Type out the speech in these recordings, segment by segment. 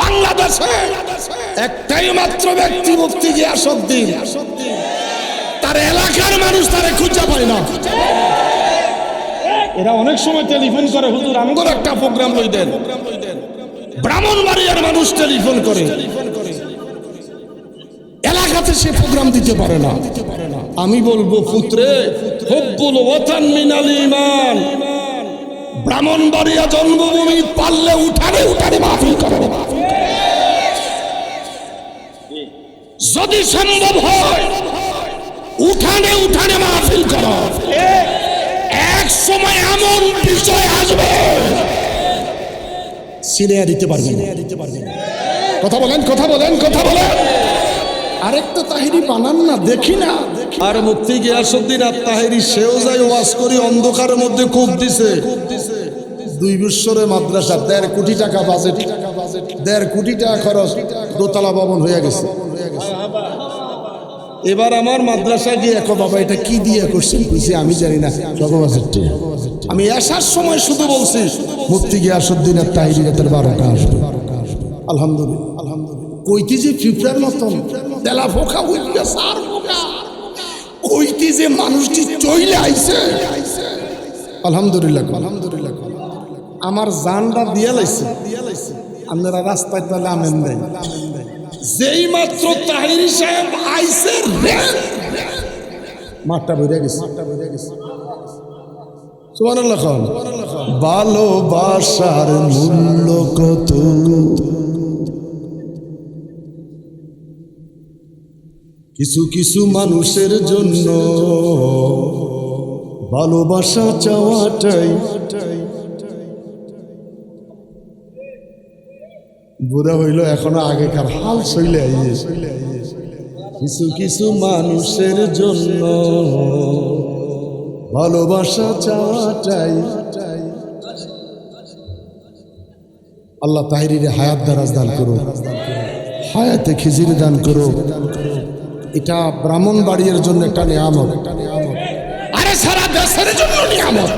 বাংলাদেশে একটাই মাত্র ব্যক্তি মুফতি গিয়াসউদ্দিন, তার এলাকার মানুষ তারে খুঁজে পায় না। এরা অনেক সময় টেলিফোন করে, হুজুর আমগর একটা প্রোগ্রাম লই দেন। ব্রাহ্মণবাড়িয়ার মানুষ টেলিফোন করে, এলাকাতে সে প্রোগ্রাম দিতে পারে না। আমি বলবো পুত্রে, হুব্বুল ওয়াতান মিনাল ঈমান। ব্রাহ্মণবাড়িয়া জন্মভূমি, পারলে উঠানে উঠানে মাহফিল করো। যদি সম্ভব হয় উঠানে উঠানে মাহফিল করো। এক সময় এমন বিষয় আসবে সিরিয়া দিতে পারবে না। কথা বলেন, কথা বলেন, কথা বলেন। আরেকটা তাহিরি বানান না, দেখি না। আর মুফতি গিয়াসউদ্দিন আর তাহিরি, সেও যাই ওয়াজ করি অন্ধকারের মধ্যে কূপ দিছে। 2 বছরে মাদ্রাসা 1.5 কোটি টাকা বাজেট, 1.5 কোটি টাকা খরচ, দোতলা ভবন হয়ে গেছে। এবার আমার মাদ্রাসা গিয়ে এক বাবা এটা কি দিয়ে করছেন, বুঝি আমি জানি না। আমি আসার সময় শুধু বলছি মুফতি গিয়াসউদ্দিন আর তাহিরি রাতের 12টা আসবে। আলহামদুলিল্লাহ, আলহামদুলিল্লাহ। কইতে যে ফিফরার মতন তেলা ফোকা হইয়া সার ফোকা, কইতে যে মানুষটি চইলে আইছে। আলহামদুলিল্লাহ, আলহামদুলিল্লাহ। আমার জানটা দিয়া লাইছে। আপনারা রাস্তায় তাহলে আমেন দেয়। যেই মাত্র তাহিরি সাহেব আইছে, মাঠটা বেরিয়ে গেছে, মাঠটা বেরিয়ে গেছে। সুবহানাল্লাহ। ভালোবাসার মূল্য কত, কিছু কিছু মানুষের জন্য ভালোবাসা চাওয়াটাই বুড়া হইল, এখনো আগেকার হাল চলে আইছে। কিছু কিছু মানুষের জন্য ভালোবাসা চাওয়াটাই। আল্লাহ তাহিরিরে হায়াত দারাজ দান করো, হায়াতে খিজির দান করো। এটা ব্রাহ্মণবাড়িয়ার জন্য একটা নিয়ামত, আরে সারা দেশের জন্য নিয়ামত।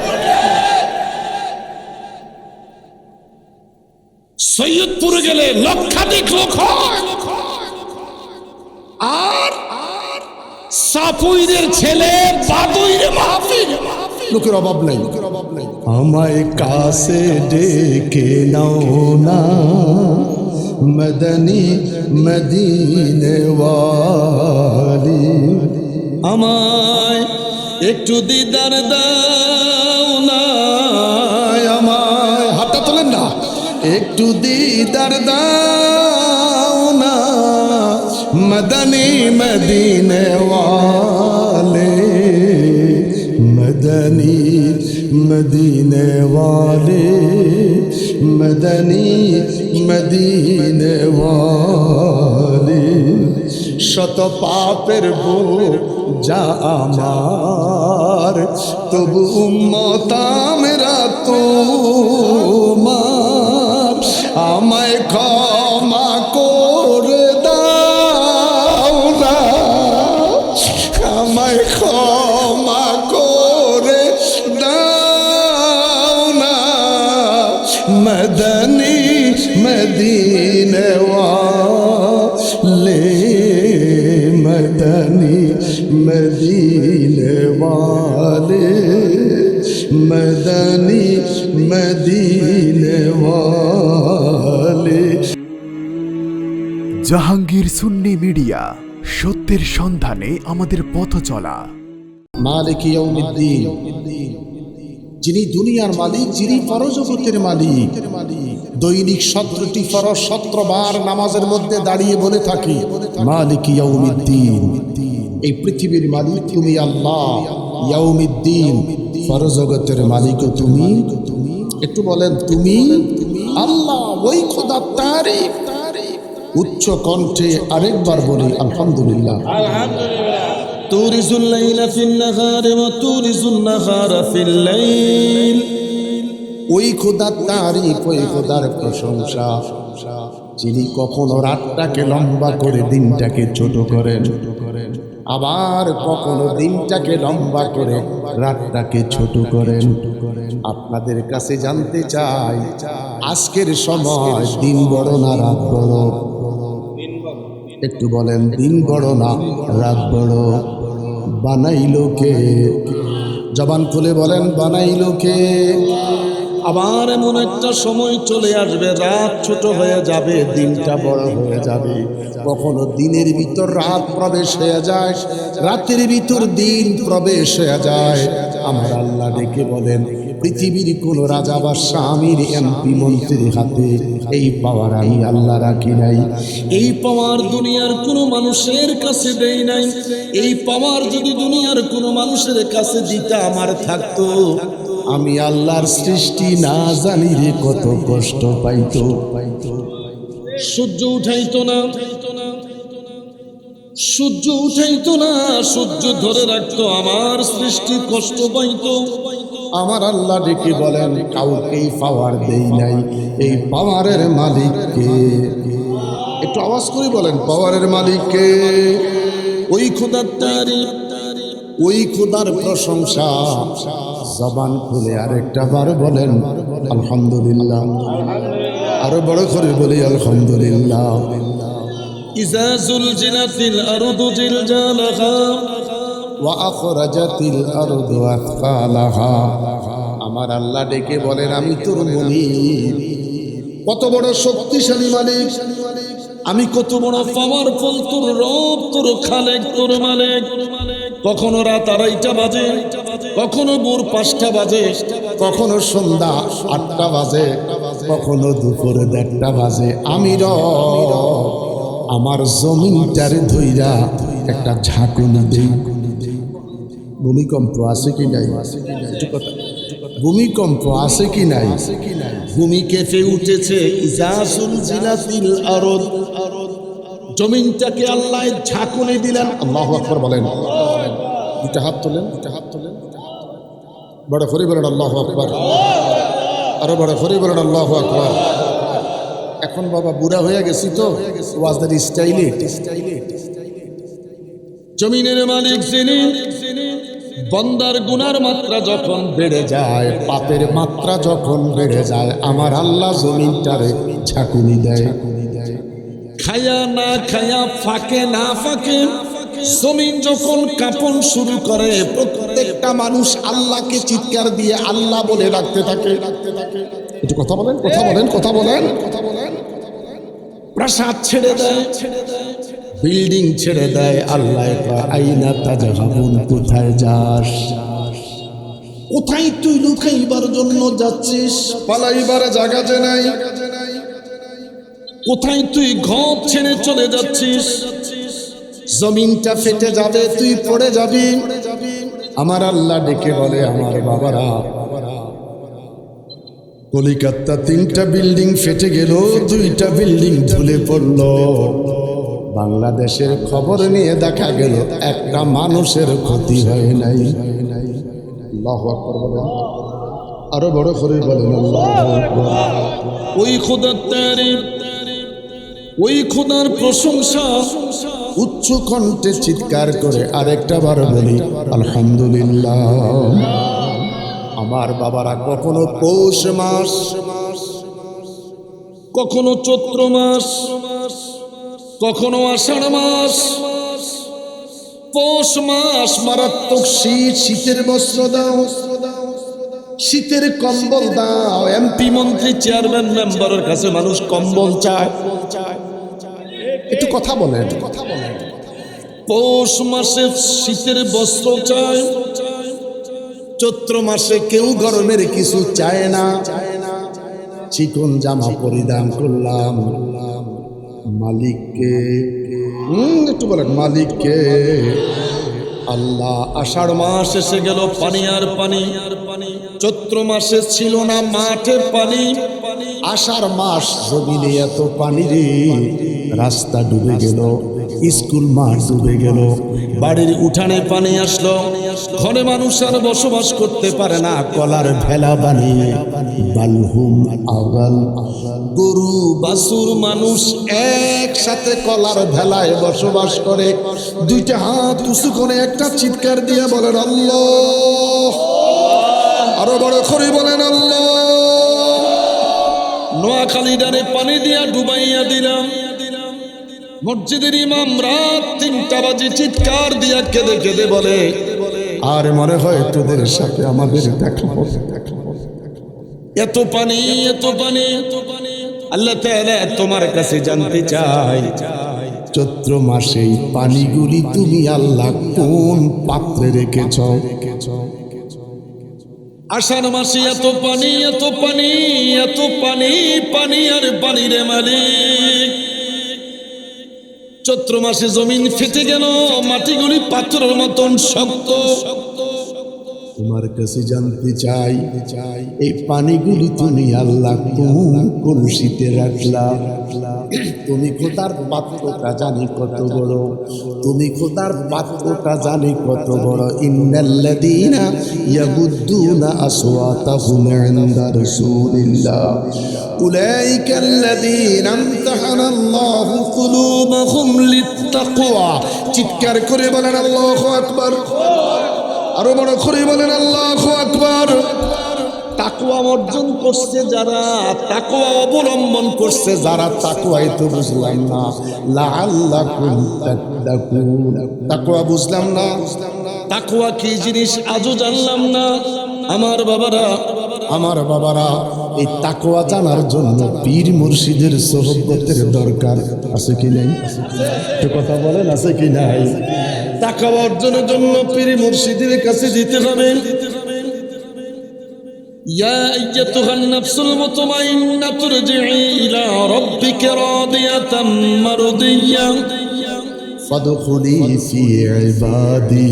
সৈয়দপুরে গেলে লক্ষাধিক লোক হয়, আর সাপুইরের ছেলে বাদুইরে মাহফিল, লোকের অভাব নাই। আমায় কাছে ডেকে নাও না মদনী মদিনে ওয়ালি, আমায় একটু দিদার দাও না, আমায় হাতটা তোলেন না, একটু দিদার দাও না মদনী মদিনে ওয়ালে, মদনী মদিনে ওয়ালে, মদনী মদিনে ওয়ালে। শত পাপের বোঝা আমার, তবু উম্মত আমরা তোমার, আমায় ক্ষমা করে দাও না, আমায় ক্ষমা করে দাও না মদনী মদিনে ওয়ালে, মদনী মদিনে ওয়ালে, মদনী মদিনে ওয়ালে। জাহাঙ্গীর সুন্নি মিডিয়া, সত্যের সন্ধানে আমাদের পথ চলা। মালিক ইয়াউমিদ্দিন, যিনি দুনিয়ার মালিক, যিনি পরজগতের মালিক। দৈনিক 17টি ফরজ 17 বার নামাজের মধ্যে দাঁড়িয়ে বলে থাকি মালিক ইয়াউমিদ্দিন। এই পৃথিবীর মালিক তুমি আল্লাহ, ইয়াউমিদ্দিন পরজগতের মালিক তুমি। একটু বলেন তুমি আল্লাহ, ওই খোদার তারিফ উচ্চ কণ্ঠে আরেকবার বলি আলহামদুলিল্লাহ, আলহামদুলিল্লাহ। তুরিজুল লাইলা ফিন নাহারি ওয়া তুরিজুন নাহারা ফিল লাইল, ওই খোদার তারিফ, ওই খোদার প্রশংসা যিনি কখনো রাতটাকে লম্বা করে দিনটাকে ছোট করেন, আবার কখনো দিনটাকে লম্বা করে রাতটাকে ছোট করেন। আপনাদের কাছে জানতে চাই, আজকের সময় দিন বড় না রাত বড়? একটু বলেন, দিন বড় না রাত বড়? বানাইলো কে? জবান খুলে বলেন, বানাইলো কে? আবার এমন একটা সময় চলে আসবে, রাত ছোট হয়ে যাবে, দিনটা বড় হয়ে যাবে। কখনো দিনের ভিতর রাত প্রবেশ হয়ে যায়, রাতের ভিতর দিন প্রবেশ হয়ে যায়। আমার আল্লাহ ডেকে বলেন, পৃথিবীর কোন রাজা বা স্বামীর এমপি মন্ত্রীর হাতে এই পাওয়ার আমি আল্লাহ রাখি নাই। এই পাওয়ার দুনিয়ার কোনো মানুষের কাছে দেই নাই। এই পাওয়ার যদি দুনিয়ার কোনো মানুষের কাছে দিতে আমার থাকতো, আমি আল্লাহর সৃষ্টি না জানি রে কত কষ্ট পাইতো। সূর্য উঠাইতো না, সূর্য উঠাইতো না, সূর্য ধরে রাখতো, আমার সৃষ্টি কষ্ট পাইতো। আমার আল্লাহ ডেকে বলেন, কাউকেই পাওয়ার দেই নাই। এই পাওয়ারের মালিককে একটু আওয়াজ করে বলেন, পাওয়ারের মালিককে? ওই খোদার তারিফ, ওই খোদার প্রশংসা। জবান খুলে আরেকটা বার বলেন আলহামদুলিল্লাহ। আরো বড় করে বলি আলহামদুলিল্লাহ। ইজা জুলজিলাতিল আরদু জিলজালাহা ওয়া আখরাজাতিল আরদু আথকালাহা। আমার আল্লাহ ডেকে বলেন, আমি তোর মুনিব। কত বড় শক্তিশালী মালিক, আমি কত বড় পাওয়ারফুল, তোর রব, তোর খালেক, তোর মালিক। কখনো রাত 2:30 বাজে, কখনো ভোর 5টা বাজে, কখনো সন্ধ্যা 8টা বাজে, কখনো দুপুর 1:30 বাজে। আমি রব আমার জমিনটারে ধইরা একটা ঝাঁকুনি দেই। ভূমিকম্প আছে কি নাই? ভূমিকম্প আছে কি নাই? ভূমি কেঁপে উঠেছে। ইজা জুলজিলাতিল আরদ, জমিনটাকে আল্লাহ ঝাঁকুনি দিলেন। আল্লাহু আকবার বলেন। দুটা হাত তোলেন, দুটা হাত তোলেন, বড় করে বলেন আল্লাহু আকবার। আরো বড় করে বলেন আল্লাহু আকবার। এখন বাবা বুড়া হয়ে গেছি তো, ওয়াজদার স্টাইলে। জমিনের মালিক যিনি, বন্দার গুনার মাত্রা যখন বেড়ে যায়, পাপের মাত্রা যখন বেড়ে যায়, আমার আল্লাহ জমিনটারে ঝাঁকুনি দেয়। খায়া না খায়া, ফাঁকে না ফাঁকে, জমিন যখন কাঁপন শুরু করে, প্রত্যেকটা মানুষ আল্লাহকে চিৎকার দিয়ে আল্লাহ বলে ডাকতে থাকে। একটু কথা বলেন, কথা বলেন, কথা বলেন, কথা বলেন। প্রাসাদ ছেড়ে দেয়, বিল্ডিং ছেড়ে দেয়। আল্লাহ আইনা তাজাহাবুন, কোথায় যাস? কোথায় তুই লুকাইবার জন্য যাচ্ছিস? পালাইবার জায়গা যে নাই। কোথায় তুই ঘর ছেড়ে চলে যাচ্ছিস? জমিনটা ফেটে যাবে, তুই পড়ে যাবি। আমার আল্লাহ ডেকে বলে, আমার বাবারা, কলিকাতা 3টা বিল্ডিং ফেটে গেল, 2টা বিল্ডিং ঝুলে পড়ল। বাংলাদেশের খবর নিয়ে দেখা গেল একটা মানুষের ক্ষতি হয় নাই। আল্লাহু আকবার বলেন, আরো বড় করে বলেন আল্লাহু আকবার। ওই খোদার তারিফ, ওই খোদার প্রশংসা উচ্চ কণ্ঠে চিৎকার করে আরেকটা বার বলি আলহামদুলিল্লাহ। আমার বাবারা, কখনো পৌষ মাস, কখনো চৈত্র মাস, কখনো আষাঢ় মাস, পৌষ মাস মারাত্মক শীত, শীতের বস্ত্র দাও, শীতের কম্বল দাও। এমপি মন্ত্রী চেয়ারম্যান মেম্বারের কাছে মানুষ কম্বল চায়। একটু কথা বলেন, কথা বলেন। পৌষ মাসে শীতের বস্ত্র চায়, চৈত্র মাসে কেউ গরমের কিছু চায় না। চিকন জামা পরিধান করলাম, মালিককে একটু বলেন, মালিককে। আল্লাহ। আষাঢ় মাস এসে গেল, পানি আর পানি। চৈত্র মাসে ছিল না মাঠে পানি, আষাঢ় মাস জমিনে এত পানি রে, রাস্তা ডুবে গেল। স্কুল মাঠ ডুবে গেল, বাড়ির উঠানে পানি আসলো, ঘরে মানুষ আর বসবাস করতে পারে না, কলার ভেলা বানিয়ে বালহুম আগাল, গরু বাছুর মানুষ একসাথে কলার ভেলায় বসবাস করে। দুইটা হাত উঁচু করে একটা চিৎকার দিয়ে বলেন আল্লাহ, আরো বড় করে বলেন আল্লাহ। নোয়াখালী ডানে পানি দিয়া ডুবাইয়া দিলাম। মসজিদের ইমাম রাত 3টা বাজে চিৎকার দিয়া কেঁদে কেঁদে বলে, আর মনে হয় তোদের সাথে আমাদের দেখা হবে। এত পানি, এত পানি। আল্লাহ তাআলা তোমার কাছে জানতে চাই, চৈত্র মাসে এই পানিগুলি তুমি আল্লাহ কোন পাত্রে রেখেছ? আষাঢ় মাসে এত পানি, এত পানি, এত পানি, পানি আর পানি রে মালিক। চৈত্র মাসে জমিন ফেটে গেল, মাটিগুলি পাথরের মতন শক্ত। তোমার কাছে জানতে চাই, এই পানিগুলি তুমি আল্লাহ কোন কলসিতে রাখলা? তুমি খোদার পাত্রটা জানি কত বড়, তুমি খোদার পাত্রটা জানি কত বড়। ইন্নাল্লাযীনা ইয়াগুদ্দুনা আসওয়াতাহুম ইনদা রাসূলিল্লাহ উলাইকাল্লাযীনা ইমতাহানাল্লাহু কুলুবাহুম লিত্তাকওয়া। চিৎকার করে বলেন আল্লাহু আকবার, আরো বড় করে বলেন আল্লাহু আকবার। তাকওয়া অর্জন করছে যারা, তাকওয়া অবলম্বন করছে যারা, তাকওয়াই তো বুঝলাম না। লাআল্লাকুম তাত্তাকুন, তাকওয়া বুঝলাম না, তাকওয়া কি জিনিস আজও জানলাম না। আমার বাবারা, আমার বাবারা, এই তাকওয়া জানার জন্য পীর মুর্শিদের সোহবতের দরকার আছে কি নাই? একটু কথা বলেন, আছে কি নাই? তাকওয়া অর্জনের জন্য পীর মুর্শিদের কাছে যেতে হবে। ইয়া আইয়াতুহান নাফসুল মুতমাইন্নাতু ইরজিই ইলা রাব্বিকা রাদিয়াতাম মারদিয়্যা ফাদখুলি ফি ইবাদি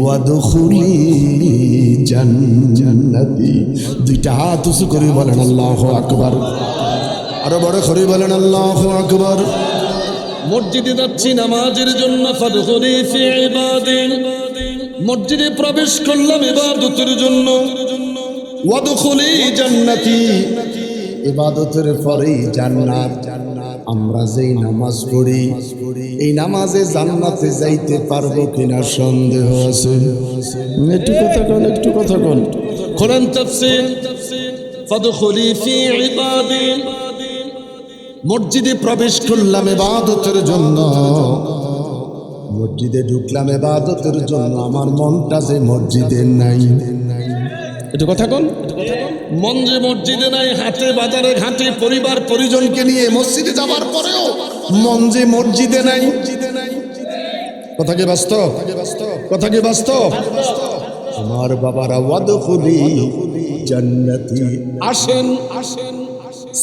ওয়াদখুলি জান্নাতি। দুইটা হাত উঁচু করে বলেন আল্লাহু আকবার, আরো বড় করে বলেন আল্লাহু আকবার। মসজিদে যাচ্ছি নামাজের জন্য, ফাদখুলি ফি ইবাদি, মসজিদে প্রবেশ করলাম ইবাদতের জন্য। ওয়াদখুলি জান্নাতি, ইবাদতের পরেই জান্নাত। আমরা যেই নামাজ পড়ি, এই নামাজে জান্নাতে যাইতে পারবো কিনা সন্দেহ আছে। একটু কথা কোন, একটু কথা কোন। কোরআন তাফসীর, ফাদখুলি ফি ইবাদি, মসজিদে প্রবেশ করলাম ইবাদতের জন্য, মসজিদে ঢুকলাম ইবাদতের জন্য। আমার মনটা যে মসজিদে নাই, একটু কথা কোন। মন যে মসজিদে নাই, হাটে বাজারে ঘাটে পরিবার পরিজনকে নিয়ে মসজিদে যাবার পরেও মন যে মসজিদে নাই। কথা কি বাস্তব? কথা কি বাস্তব? আমার বাবারা, ওয়াদখুলি জান্নাতি। আসেন, আসেন।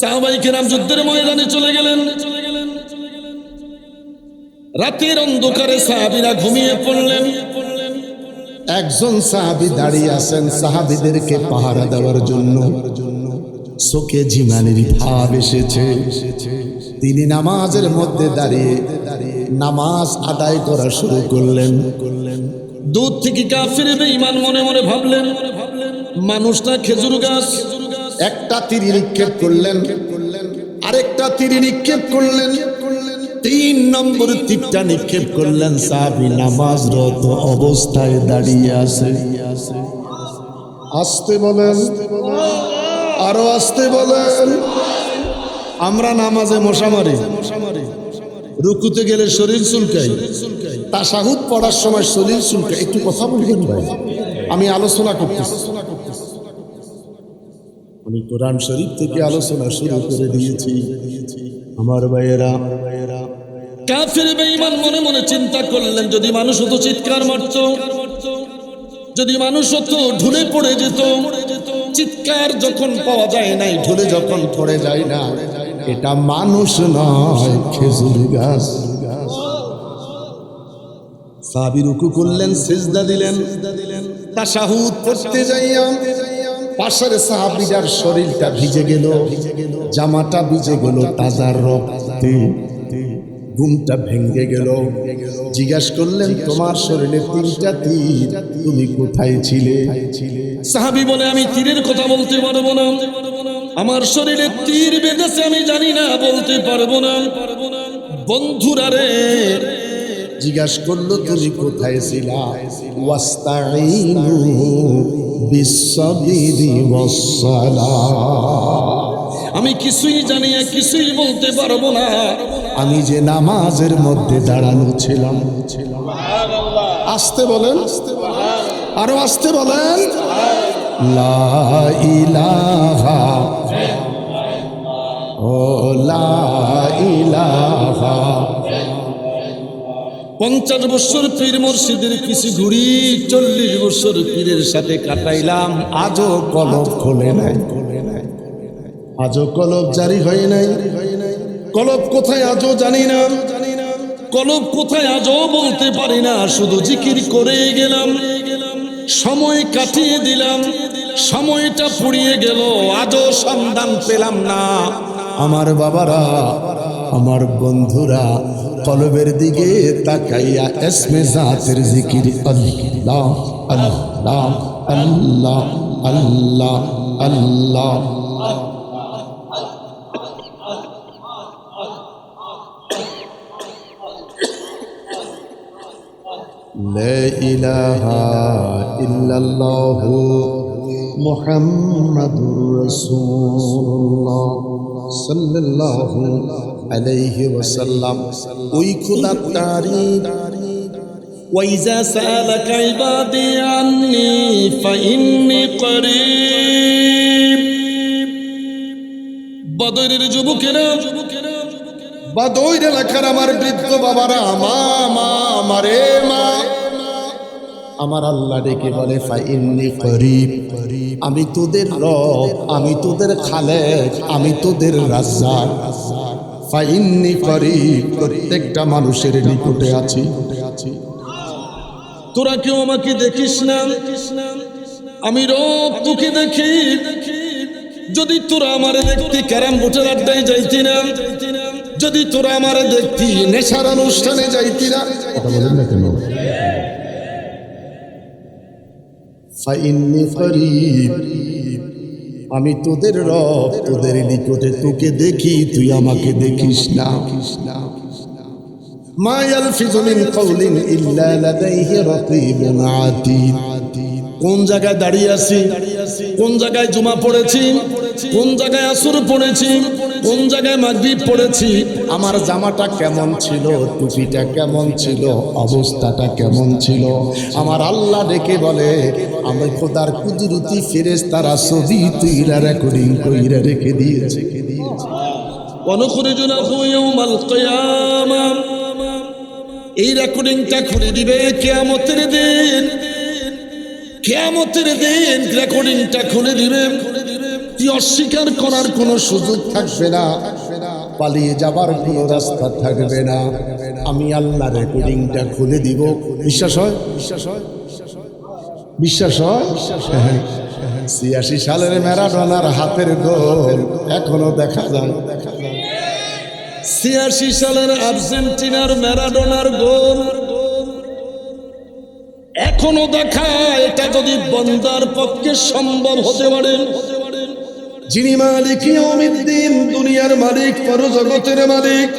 সাহাবায়ে কেরাম যুদ্ধের ময়দানে চলে গেলেন। রাতের অন্ধকারে সাহাবীরা ঘুমিয়ে পড়লেন। একজন সাহাবী দাঁড়িয়ে আছেন সাহাবীদেরকে পাহারা দেওয়ার জন্য। চোখে ঝিমানির ভাব এসেছে। তিনি নামাজের মধ্যে দাঁড়িয়ে নামাজ আদায় করা শুরু করলেন। দূর থেকে কাফির বেঈমান মনে মনে ভাবলেন, মানুষটা খেজুর গাছ। একটা তীর নিক্ষেপ করলেন, আরেকটা তীর নিক্ষেপ করলেন, 3 নম্বর তীরটা নিক্ষেপ করলেন। সাহাবী নামাজরত অবস্থায় দাঁড়িয়ে আছে। আসতে বলেন, আরো আসতে বলেন। আমরা নামাজে মশা মারি, রুকুতে গেলে শরীর চুলকাই, তাশাহুদ পড়ার সময় শরীর চুলকাই। একটু কথা বলবেন ভাই, আমি আলোচনা করতেছি। আমি কোরআন শরীফ থেকে আলোচনা শুরু করে দিয়েছি। আমার ভাইয়েরা, কাফির বেঈমান মনে মনে চিন্তা করলেন, যদি মানুষ হতো চিৎকার মারত, যদি মানুষ হতো ঢুলে পড়ে যেত। চিৎকার যখন পাওয়া যায় নাই, ঢুলে যখন পড়ে যায় না, এটা মানুষ নয়, খেজুর গাছ। সাহাবী রুকু করলেন, সিজদা দিলেন, তাশাহুদ পড়তে যাইয়া পাশের সাহাবীর শরীরটা ভিজে গেল, জামাটা ভিজে গেল তাজা রক্তে। ঘুমটা ভেঙে গেল। জিজ্ঞাসা করলেন, তোমার শরীরে 3টা তীর, তুমি কোথায় ছিলে? সাহাবী বলে, আমি তীরের কথা বলতে পারবো না, আমার শরীরে তীর বেঁধেছে আমি জানি না, বলতে পারবো না। বন্ধুরা রে, জিজ্ঞাসা করলো, তুমি কোথায় ছিলা? ওয়াস্তাঈনু বিসসাবরি ওয়াসসালাহ। আমি কিছুই জানি না, কিছুই বলতে পারবো না। আমি যে নামাজের মধ্যে দাঁড়ানো ছিলাম। আসতে বলেন, আরো আসতে বলেন। লা ইলাহা ও লা ইলাহা। 50 বছর পীর মুর্শিদের পিছু ঘুরি, 40 বছর পীরের সাথে কাটাইলাম। আজও কলব খোলে নাই, আজও কলব জারি হয় নাই। কলব কোথায় আজও জানি না, কলব কোথায় আজও বলতে পারি না। শুধু জিকির করে গেলাম, সময় কাটিয়ে দিলাম, সময়টা পুড়িয়ে গেল, আজও সন্ধান পেলাম না। আমার বাবারা, আমার বন্ধুরা, কলবের দিকে তাকাইয়া ইসমে জাতের জিকির আল্লাহ আল্লাহ আল্লাহ আল্লাহ আল্লাহ। লা ইলাহা ইল্লাল্লাহু মুহাম্মাদুর রাসূলুল্লাহ সাল্লাল্লাহু আলাইহি ওয়াসাল্লাম। ওই খোদার তারিফ, ওয়াইজা সালাকা ইবাদি আন্নি ফাইন্নী করিব। বদরের যুবকেরা, বাদৌর এলাকার আমার বৃদ্ধ বাবারা, মা মা আমারে মা, আমার আল্লাহ ডেকে বলে, ফাইন্নী করিব, আমি তোদের রব, আমি তোদের খালেক, আমি তোদের রাজ্জাক। ফাইন্নী করিব, প্রত্যেকটা মানুষের নিকটে আছি। তোরা কেউ আমাকে দেখিস না, আমি রব তোকে দেখি। যদি তোরা আমারে দেখতি ক্যারাম বোর্ডের আড্ডায় যাইতি না, যদি তোরা আমারে দেখতি নেশার অনুষ্ঠানে যাইতি না। কথা বলেন না কেন? ফাইন্নী করিব, আমি তোদের রব, তোদের নিকটে তোকে দেখি, তুই আমাকে দেখিস না। মা ইয়ালফিযু মিন কাওলিন ইল্লা লাদাইহি রাকীবুন আতীদ। কোন জায়গায় দাঁড়িয়ে আছি, কোন জায়গায় জুমা পড়েছি, কোন জায়গায় আসর পড়েছি, কোন জায়গায় মাগরিব পড়েছি, আমার জামাটা কেমন ছিল, টুপিটা কেমন ছিল, অবস্থাটা কেমন ছিল, আমার আল্লাহ ডেকে বলে, আমি খোদার কুদরতি ফেরেশতারা ছবি তুইরা রেকর্ডিং কইরা রেখে দিয়েছে। ওয়ানুখরিজু লাহু ইয়াওমাল কিয়ামা। এই রেকর্ডিংটা খুলে দিবে কিয়ামতের দিন, কিয়ামতের দিন রেকর্ডিংটা খুলে দিবে। তুই অস্বীকার করার কোনো সুযোগ থাকবে না, পালিয়ে যাবার কোনো রাস্তা থাকবে না। আমি আল্লাহ রেকর্ডিংটা খুলে দিব। বিশ্বাস হয়? বিশ্বাস হয়? 86 সালের ম্যারাডোনার হাতের গোল এখনো দেখা যায়। 86 সালের আর্জেন্টিনার ম্যারাডোনার গোল এখনো দেখা। এটা যদি বন্দার পক্ষে সম্ভব হতে পারে, যিনি মালিক ইয়াউমিদ্দিন, দুনিয়ার মালিক, পরজগতের মালিক,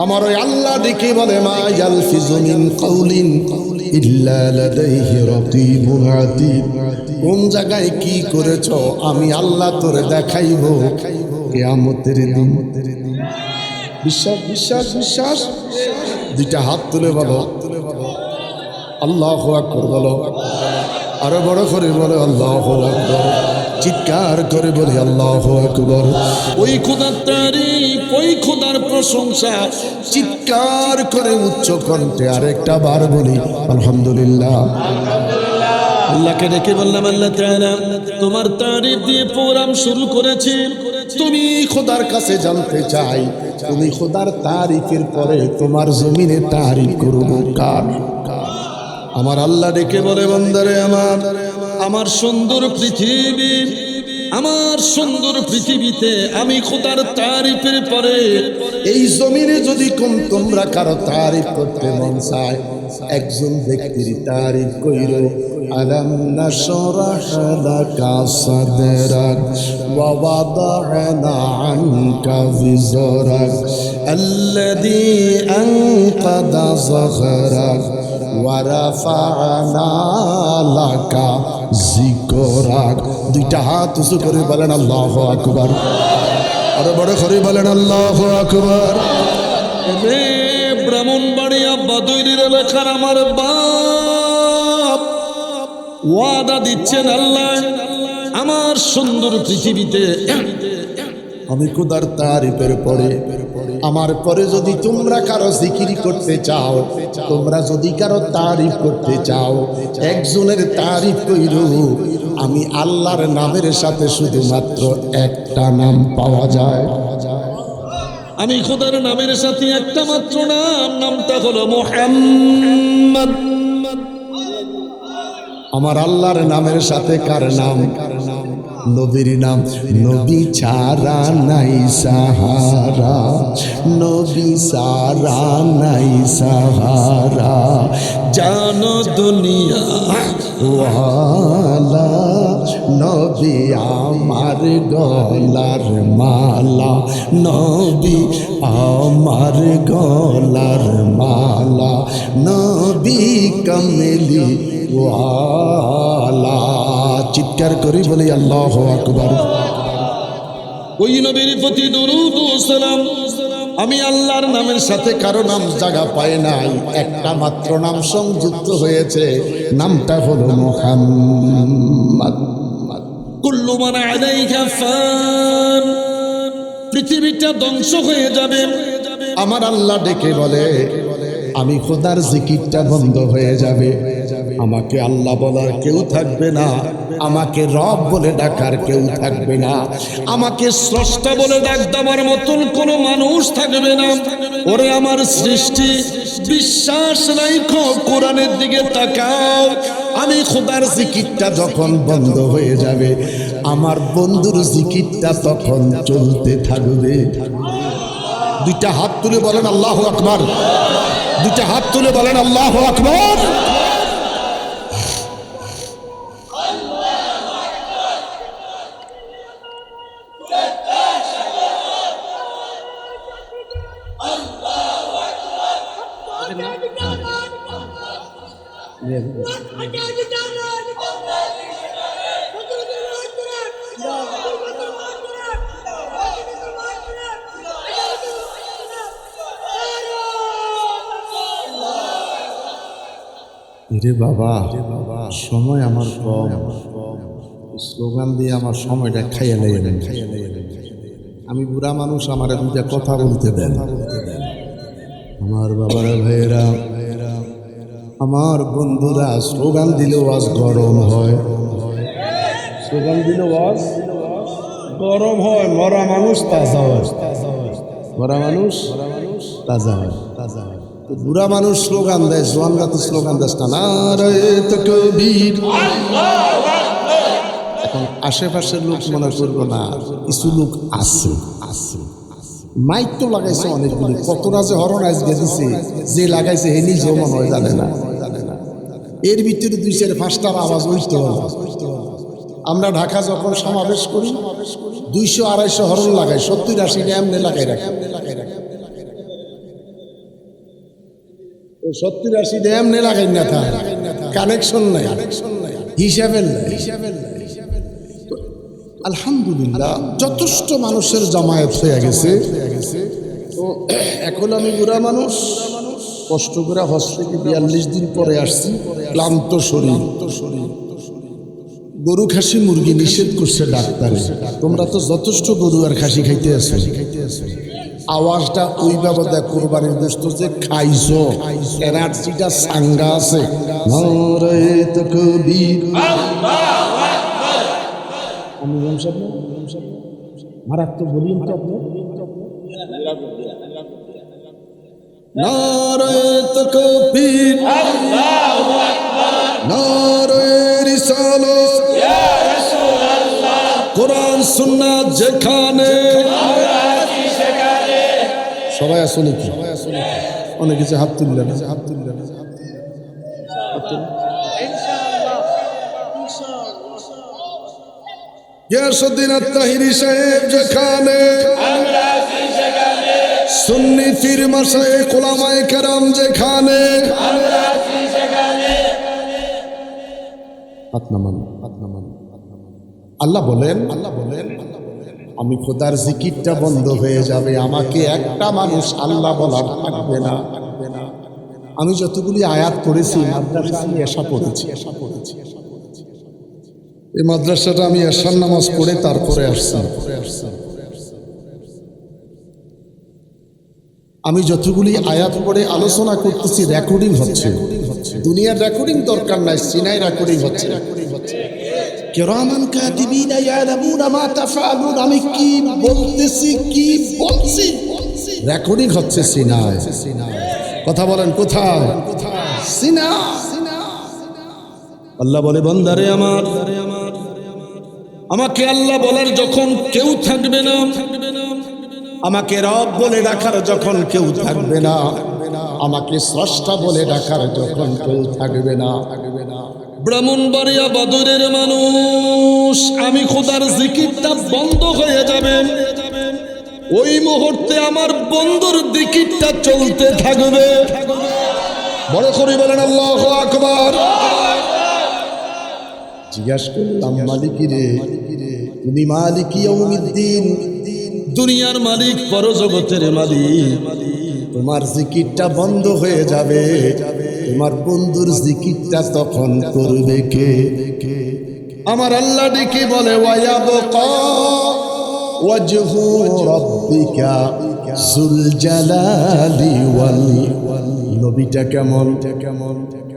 আমার ওই আল্লাহ ডেকে বলে, মা ইয়ালফিযু মিন কাওলিন ইল্লা লাদাইহি রাকীবুন আতীদ। কোন জায়গায় কি করেছো আমি আল্লাহ তোরে দেখাইব কিয়ামতের দিন। বিশ্বাস বিশ্বাস বিশ্বাস। দুইটা হাত তুলে বলো আল্লাহু আকবার, বলো আরো বড় করে বলো আল্লাহু আকবার, চিৎকার করে বলি আল্লাহু আকবার। ওই খোদার তারিফ, ওই খোদার প্রশংসা চিৎকার করে উচ্চ কণ্ঠে আরেকটা বার বলি আলহামদুলিল্লাহ। আল্লাহকে ডেকে বললাম, আল্লাহ তাআলা তোমার তারিফ দিয়ে প্রোগ্রাম শুরু করেছি। তুমি খোদার কাছে জানতে চাই, তুমি খোদার তারিফের পরে তোমার জমিনে তারিফ করবো কার? আমার আল্লাহ ডেকে বলে, বান্দারে আমার, আমার সুন্দর পৃথিবী, আমার সুন্দর পৃথিবীতে আমি খোদার তারিফের পরে এই জমিনে যদি তোমরা কারো তারিফ করতে মন চায়, একজন ব্যক্তির তারিফ কইরো, আলাম নাশরাহ লাকা সাদরাক ওয়া ওয়াদা'না আনকা বিজরাক আল্লাযী আনকাদা যাহরাক ওয়া রাফা'না লাকা যিকরাক। দুইটা হাত উঁচু করে বলেন আল্লাহু আকবার। আরো বড় করে বলেন আল্লাহু আকবার। রে ব্রাহ্মণবাড়িয়া বাদুইর এলাকার আমার বাপ ওয়াদা দিচ্ছেন, আল্লাহ আমার সুন্দর পৃথিবীতে আমি খোদার তারিফের পরে আমার পরে যদি তোমরা কারো জিকির করতে চাও, তোমরা যদি কারো তারিফ করতে চাও, একজনের তারিফ কইরো, আমি আল্লাহর নামের সাথে শুধুমাত্র একটা নাম পাওয়া যায়। আমি খোদার নামের সাথে একটা মাত্র নাম, নামটা হলো মুহাম্মদ। আমার আল্লাহর নামের সাথে কার নাম? নবীর নাম। নবী ছাড়া নাই সাহারা, নবী ছাড়া নাই সাহারা, জানো দুনিয়া ওয়ালা, নবী আমার গলার মালা, নবী আমার গলার মালা, নবী কমলি ওয়ালা। চিৎকার করি বলি আল্লাহু আকবার। ওই নবীর প্রতি দরুদ ও সালাম। আমি আল্লাহর নামের সাথে কারো নাম জায়গা পায় নাই, একটা মাত্র নাম সংযুক্ত হয়েছে, নামটা হলো মুহাম্মদ। কুল্লু মান আলাইহা ফান, পৃথিবীটা ধ্বংস হয়ে যাবে। আমার আল্লাহ ডেকে বলে, আমি খোদার জিকিরটা বন্ধ হয়ে যাবে, আমাকে আল্লাহ বলার কেউ থাকবে না, আমাকে রব বলে ডাকার কেউ থাকবে না, আমাকে স্রষ্টা বলে ডাক দেওয়ার মতন কোনো মানুষ থাকবে না। ওরে আমার সৃষ্টি, বিশ্বাস রাখো, কোরআনের দিকে তাকাও। আমি খোদার জিকিরটা যখন বন্ধ হয়ে যাবে, আমার বন্ধুর জিকিরটা তখন চলতে থাকবে। দুইটা হাত তুলে বলেন আল্লাহু আকবার। দুইটা হাত তুলে বলেন আল্লাহু আকবার। রে বাবা, সময় আমার কম, স্লোগান দিয়ে আমার সময়টা খাইয়া নেবেন। আমি বুড়া মানুষ, আমার দুইটা কথা বলতে দেন। আমার বাবারা, ভাইয়েরা, আমার বন্ধুরা, স্লোগান দিলেও আজ গরম হয়, স্লোগান দিলেও আজ গরম হয়। মরা মানুষ তাজা হয়, মরা মানুষ তাজা হয়, তাজা হয়। বুড়া মানুষ স্লোগান দেয়, জওয়ানরা তো স্লোগান দেয় না, নারায়ে তাকবীর। এখন আশেপাশের লোক মনে করবো না, কিছু লোক আছে, মাইক তো লাগাইছে অনেকগুলি, কতটা যে হরনাইজ গেছে, যে লাগাইছে হে নিজেও মনে হয় জানে না। এর ভিতরে 2-5টার আওয়াজ উঠতে হবে। আমরা ঢাকা যখন সমাবেশ করি 200-250 হরন লাগাই, 70-80 এমনি লাগাই রাখি, 70-80 এমনি লাগাই না, তার কানেকশন নাই, হিসাবে নাই। আলহামদুলিল্লাহ যথেষ্ট মানুষের জামায়াত হয়ে গেছে। তো এখন আমি বুড়া মানুষ, কষ্ট করে হজ থেকে 42 দিন পরে আসছি, ক্লান্ত শরীর। গরু খাসি মুরগি নিষেধ করছে ডাক্তারে, তোমরা তো যথেষ্ট গরু আর খাসি খাইতে আছো, আওয়াজটা ওই বাবদা কোরবানির গোশত যে খাইছো, এনার্জিটা সাঙ্গা আছে। নারায়ে তাকবীর, আমি মারাত্মক বলিম তো আপনি। নারায়ে তাকবীর, আল্লাহু আকবার, নারায়ে রিসালাত, ইয়া রাসূলুল্লাহ, কোরআন যেখানে সবাই আসো নাকি? অনেক কিছু হাত তুললেন। গিয়াসউদ্দিন আত-তাহিরি সাহেব যেখানে, সুন্নি পীর মাশায়েখ উলামায়ে কেরাম যেখানে, আল্লাহ বলেন আমি খোদার জিকিরটা বন্ধ হয়ে যাবে, আমাকে একটা মানুষ আল্লাহ বলার থাকবে না। আমি যতগুলি আয়াত পড়েছি মাদ্রাসা আমি এশা পড়েছি। এই মাদ্রাসাটা আমি এশার নামাজ পড়ে তারপরে আসছি। আমি যতগুলি আয়াত পড়ে আলোচনা করতেছি রেকর্ডিং হচ্ছে। দুনিয়ার রেকর্ডিং দরকার নাই, সিনাই রেকর্ডিং হচ্ছে। কিরামান কাতিবিনা ইয়ালামুনা মা তাফআলুন, আমি কি বলতেছি কি বলছি রেকর্ডিং হচ্ছে সিনায়। কথা বলেন কোথায়? সিনা। আল্লাহ বলে বান্দারে আমার, আমাকে আল্লাহ বলার যখন কেউ থাকবে না, আমাকে রব বলে ডাকার যখন কেউ থাকবে না, আমাকে স্রষ্টা বলে ডাকার যখন কেউ থাকবে না, ব্রাহ্মণবাড়িয়া বদরের মানুষ, আমি খোদার জিকিরটা বন্ধ হয়ে যাবে, ওই মুহূর্তে আমার বন্ধুর জিকিরটা চলতে থাকবে। বড় করে বলেন আল্লাহু আকবার। জিজ্ঞাসা করলাম মালিকিরে, তুমি মালিক ইয়াউমিদ্দিন, দুনিয়ার মালিক, পরজগতের মালিক, তোমার জিকিরটা বন্ধ হয়ে যাবে, তোমার বন্ধুর জিকিরটা তখন করবে কে? আমার আল্লাহ ডেকে বলে ওয়ায়াবকা ওয়াজহু রাব্বিকা যুল জালালি ওয়াল, নবীটা কেমন?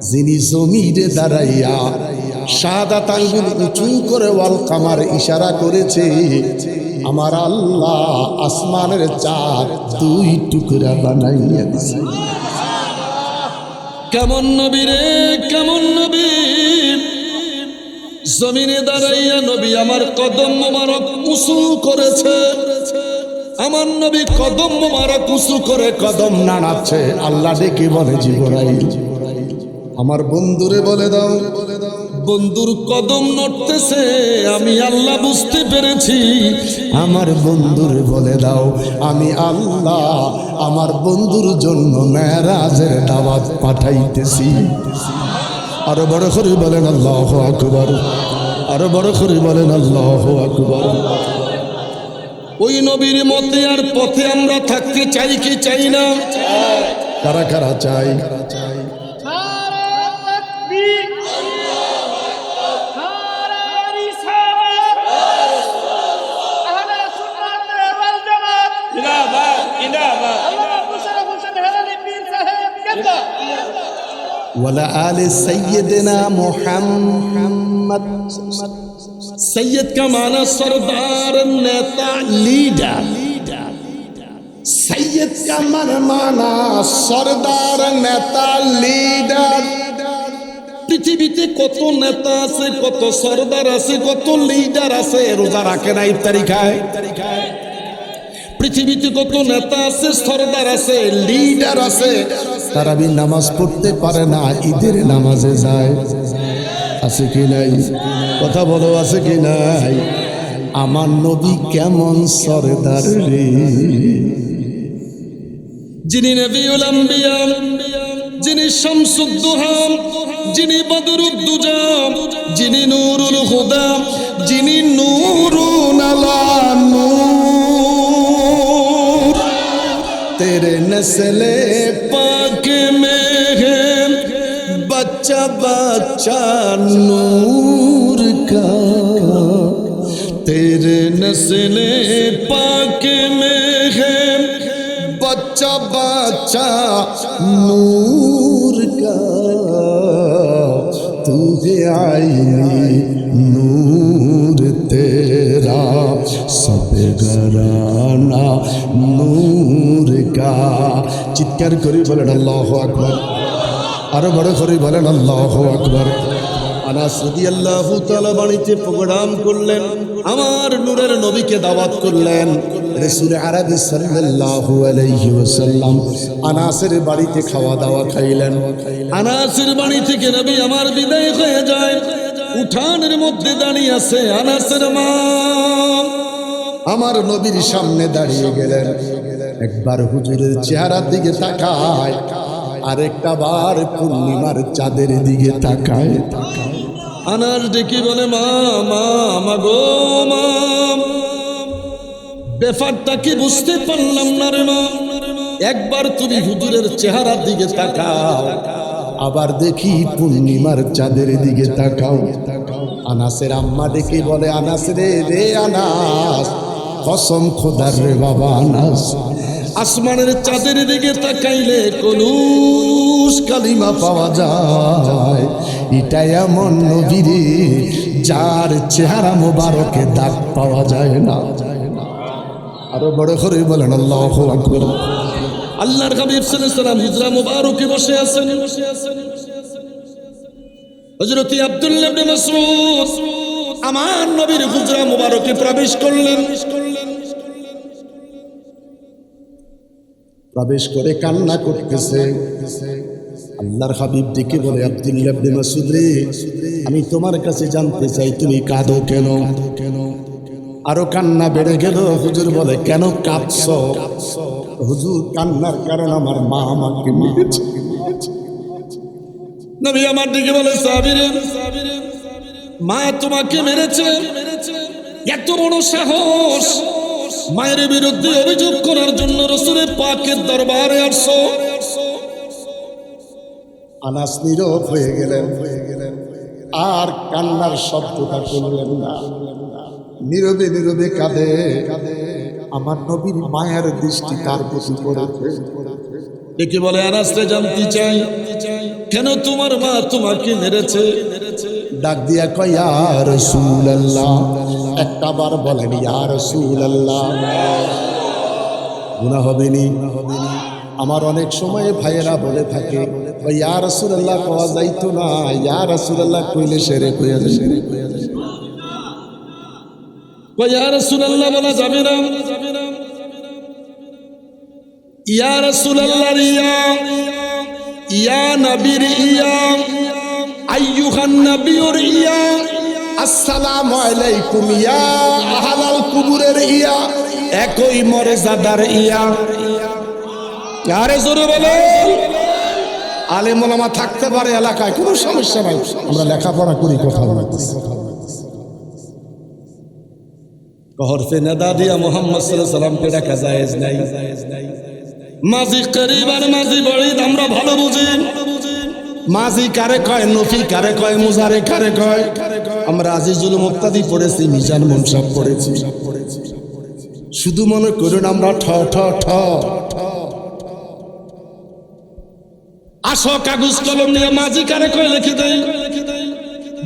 যিনি জমিনে দাঁড়াইয়া শাহাদাত আঙ্গুল উঁচু করে ওয়াল কামার ইশারা করেছে, আমার আল্লাহ আসমানের চাঁদ দুই টুকরা বানাইয়া দিছে। কেমন নবী রে, কেমন নবী! জমিনে দাঁড়াইয়া নবী আমার কদম মোবারক উঁচু করেছে, আমার নবী কদম মোবারক উঁচু করে কদম নাড়াচ্ছে। আল্লাহ ডেকে বলে জিবরাইল, আমার বন্ধুরে বলে দাও, বন্ধুর কদম নড়তেছে, আমি আল্লাহ বুঝতে পেরেছি। আমার বন্ধুর বলে দাও, আমি আল্লাহ আমার বন্ধুর জন্য মেরাজের দাওয়াত পাঠাইতেছি। আরো বড় করে বলেন আল্লাহু আকবার, আরো বড় করে বলেন আল্লাহু আকবার। ওই নবীর মতে আর পথে আমরা থাকতে চাই কি চাই না? কারা কারা চাই? ওয়ালা আলে সাইয়্যিদিনা মুহাম্মদ। सैयद का माना सरदार, नेता, लीडर। सैयद का माना सरदार, नेता, লিডার। পৃথিবীতে কত নেতা আছে, কত সরদার আছে, কত লিডার আছে, রোজা রাখে না, ইফতারি খায়। পৃথিবীতে কত নেতা আছে, সরদার আছে, লিডার আছে, তারাবি নামাজ পড়তে পারে না, ঈদের নামাজে যায়। আছে কি নাই? কথা বলো, আছে কি নাই? আমার নবী কেমন সরদার রে! যিনি নবিউল আম্বিয়া, যিনি শামসুদ্দোহা, যিনি বদরুদ্দুজা, যিনি নূরুল হুদা, যিনি নূরুন আলা নূর, তেরে নসলে पाक में है बच्चा बच्चा नूर का, तेरे नस्ले पाक में है बच्चा बच्चा नूर का, तू है आईनी नूर तेरा, सब घराना नूर का। চিৎকার করে বলেন আল্লাহু আকবার, আরো বড় করে বলেন আল্লাহু আকবার, আনাস রাদিয়াল্লাহু তাআলা বাড়িতে প্রোগ্রাম করলেন, আমার নূরের নবীকে দাওয়াত করলেন। রাসূল আরবি সাল্লাল্লাহু আলাইহি ওয়াসাল্লাম আনাসের বাড়িতে খাওয়া দাওয়া খাইলেন। আনাসের বাড়ি থেকে নবী আমার বিদায় হয়ে যায়। উঠানের মধ্যে দাঁড়িয়ে আছে আনাসের মা, আমার নবীর সামনে দাঁড়িয়ে গেলেন। একবার হুজুরের চেহারার দিকে তাকায়, আরেকটা বার পূর্ণিমার চাঁদের দিকে তাকায়। আনাস ডেকে বলে, মা মা মা গো মা, ব্যাপারটা কি বুঝতে পারলাম না রে মা। একবার তুমি হুজুরের চেহারার দিকে তাকাও, আবার দেখি পূর্ণিমার চাঁদের দিকে তাকাও। আনাসের আম্মা ডেকে বলে, আনাস রে রে আনাস, কসম খোদার রে বাবা আনাস, আসমানের চাঁদের দিকে তাকাইলে কলুস কালিমা পাওয়া যায়। এটা এমন নবী রে যার চেহারা মোবারকে দাগ পাওয়া যায় না। আরো বড় করে বলেন আল্লাহু আকবার। আল্লাহর হাবিব সাল্লাল্লাহু আলাইহি ওয়াসাল্লাম হুজরা মুবারকে বসে আছেন। হযরত আব্দুল্লাহ ইবনে মাসউদ আমার নবীর হুজরা মুবারকে প্রবেশ করলেন। প্রবেশ করে কান্না করতেছে। আল্লাহর হাবিব ডেকে বলে, আব্দুল্লাহ ইবনে মাসউদ রে, আমি তোমার কাছে জানতে চাই তুমি কাঁদো কেন? আরো কান্না বেড়ে গেল। হুজুর বলে, কেন কাঁদছো? হুজুর, কান্নার কারণ আমার মা আমাকে মেরেছে। নবী আমার দিকে বলে, সাহাবীরে, মা তোমাকে মেরেছে? এত বড় সাহস, মায়ের বিরুদ্ধে অভিযোগ করার জন্য রাসূলের পাকের দরবারে আসছো? আনাস নীরব হয়ে গেলেন, আর কান্নার শব্দটা করলেন না। নীরবে নীরবে কাঁদে। আমার নবীর মায়ের দৃষ্টি তার প্রতি পড়েছে। একে বলে, আনাসকে জানতে চাই কেন তোমার মা তোমাকে মেরেছে? ডাক দিয়া কয়, ইয়া রাসূলুল্লাহ। একটা বার বলেন, ইয়া রাসূলুল্লাহ। গুনাহ হবে নি? আমার অনেক সময় ভাইয়েরা বলে থাকে, ইয়া রাসূলুল্লাহ কওয়া যাইতো না, ইয়া রাসূলুল্লাহ কইলে সেরে কইয়া যায়। ইয়া রাসূলুল্লাহ বলা যাবে না। ইয়া রাসূলুল্লাহ ইয়া, ইয়া নবীর ইয়া, আইয়ুহান নবিয়ুর ইয়া, আসসালামু আলাইকুম ইয়া আহলাল কুবুরের ইয়া, একই মর্যাদার ইয়া। আরে জোরে বলেন। আলেম ওলামা থাকতে পারে এলাকায়, কোনো সমস্যা নাই, আমরা লেখাপড়া করি, কথা বলতেছি। হরফে নেদা দিয়া মুহাম্মদ সাল্লাল্লাহু আলাইহি সাল্লামকে ডাকা জায়েজ নাই। মাঝি করিব আর মাঝি বড়িদ আমরা ভালো বুঝি। মাঝি কারে কয়, নফি কারে কয়, মুজারে কারে কয়। আমরা আজিজুল মুক্তাদি পড়েছি, মিজান মুনসাব পড়েছি। শুধু মনে করুন আমরা ঠ ঠ ঠ। আসো কাগজ কলম নিয়ে মাঝি কারে কয় লিখে দেই,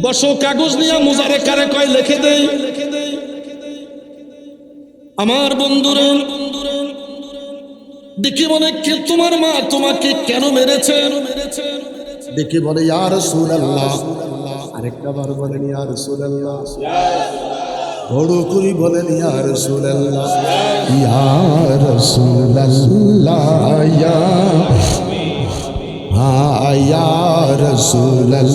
বসো কাগজ নিয়ে মুজারে কারে কয় লিখে দেই। আমার বন্ধুরা দেখি বলে, কে তোমার মা তোমাকে কেন মেরেছে? দেখি বলে, ইয়া রাসূলুল্লাহ। আরেকটা বার বলেন, ইয়া রাসূলুল্লাহ। বড় করি বলেন, ইয়া রাসূলুল্লাহ, ইয়া রাসূলুল্লাহ, ইয়া রাসূলুল্লাহ।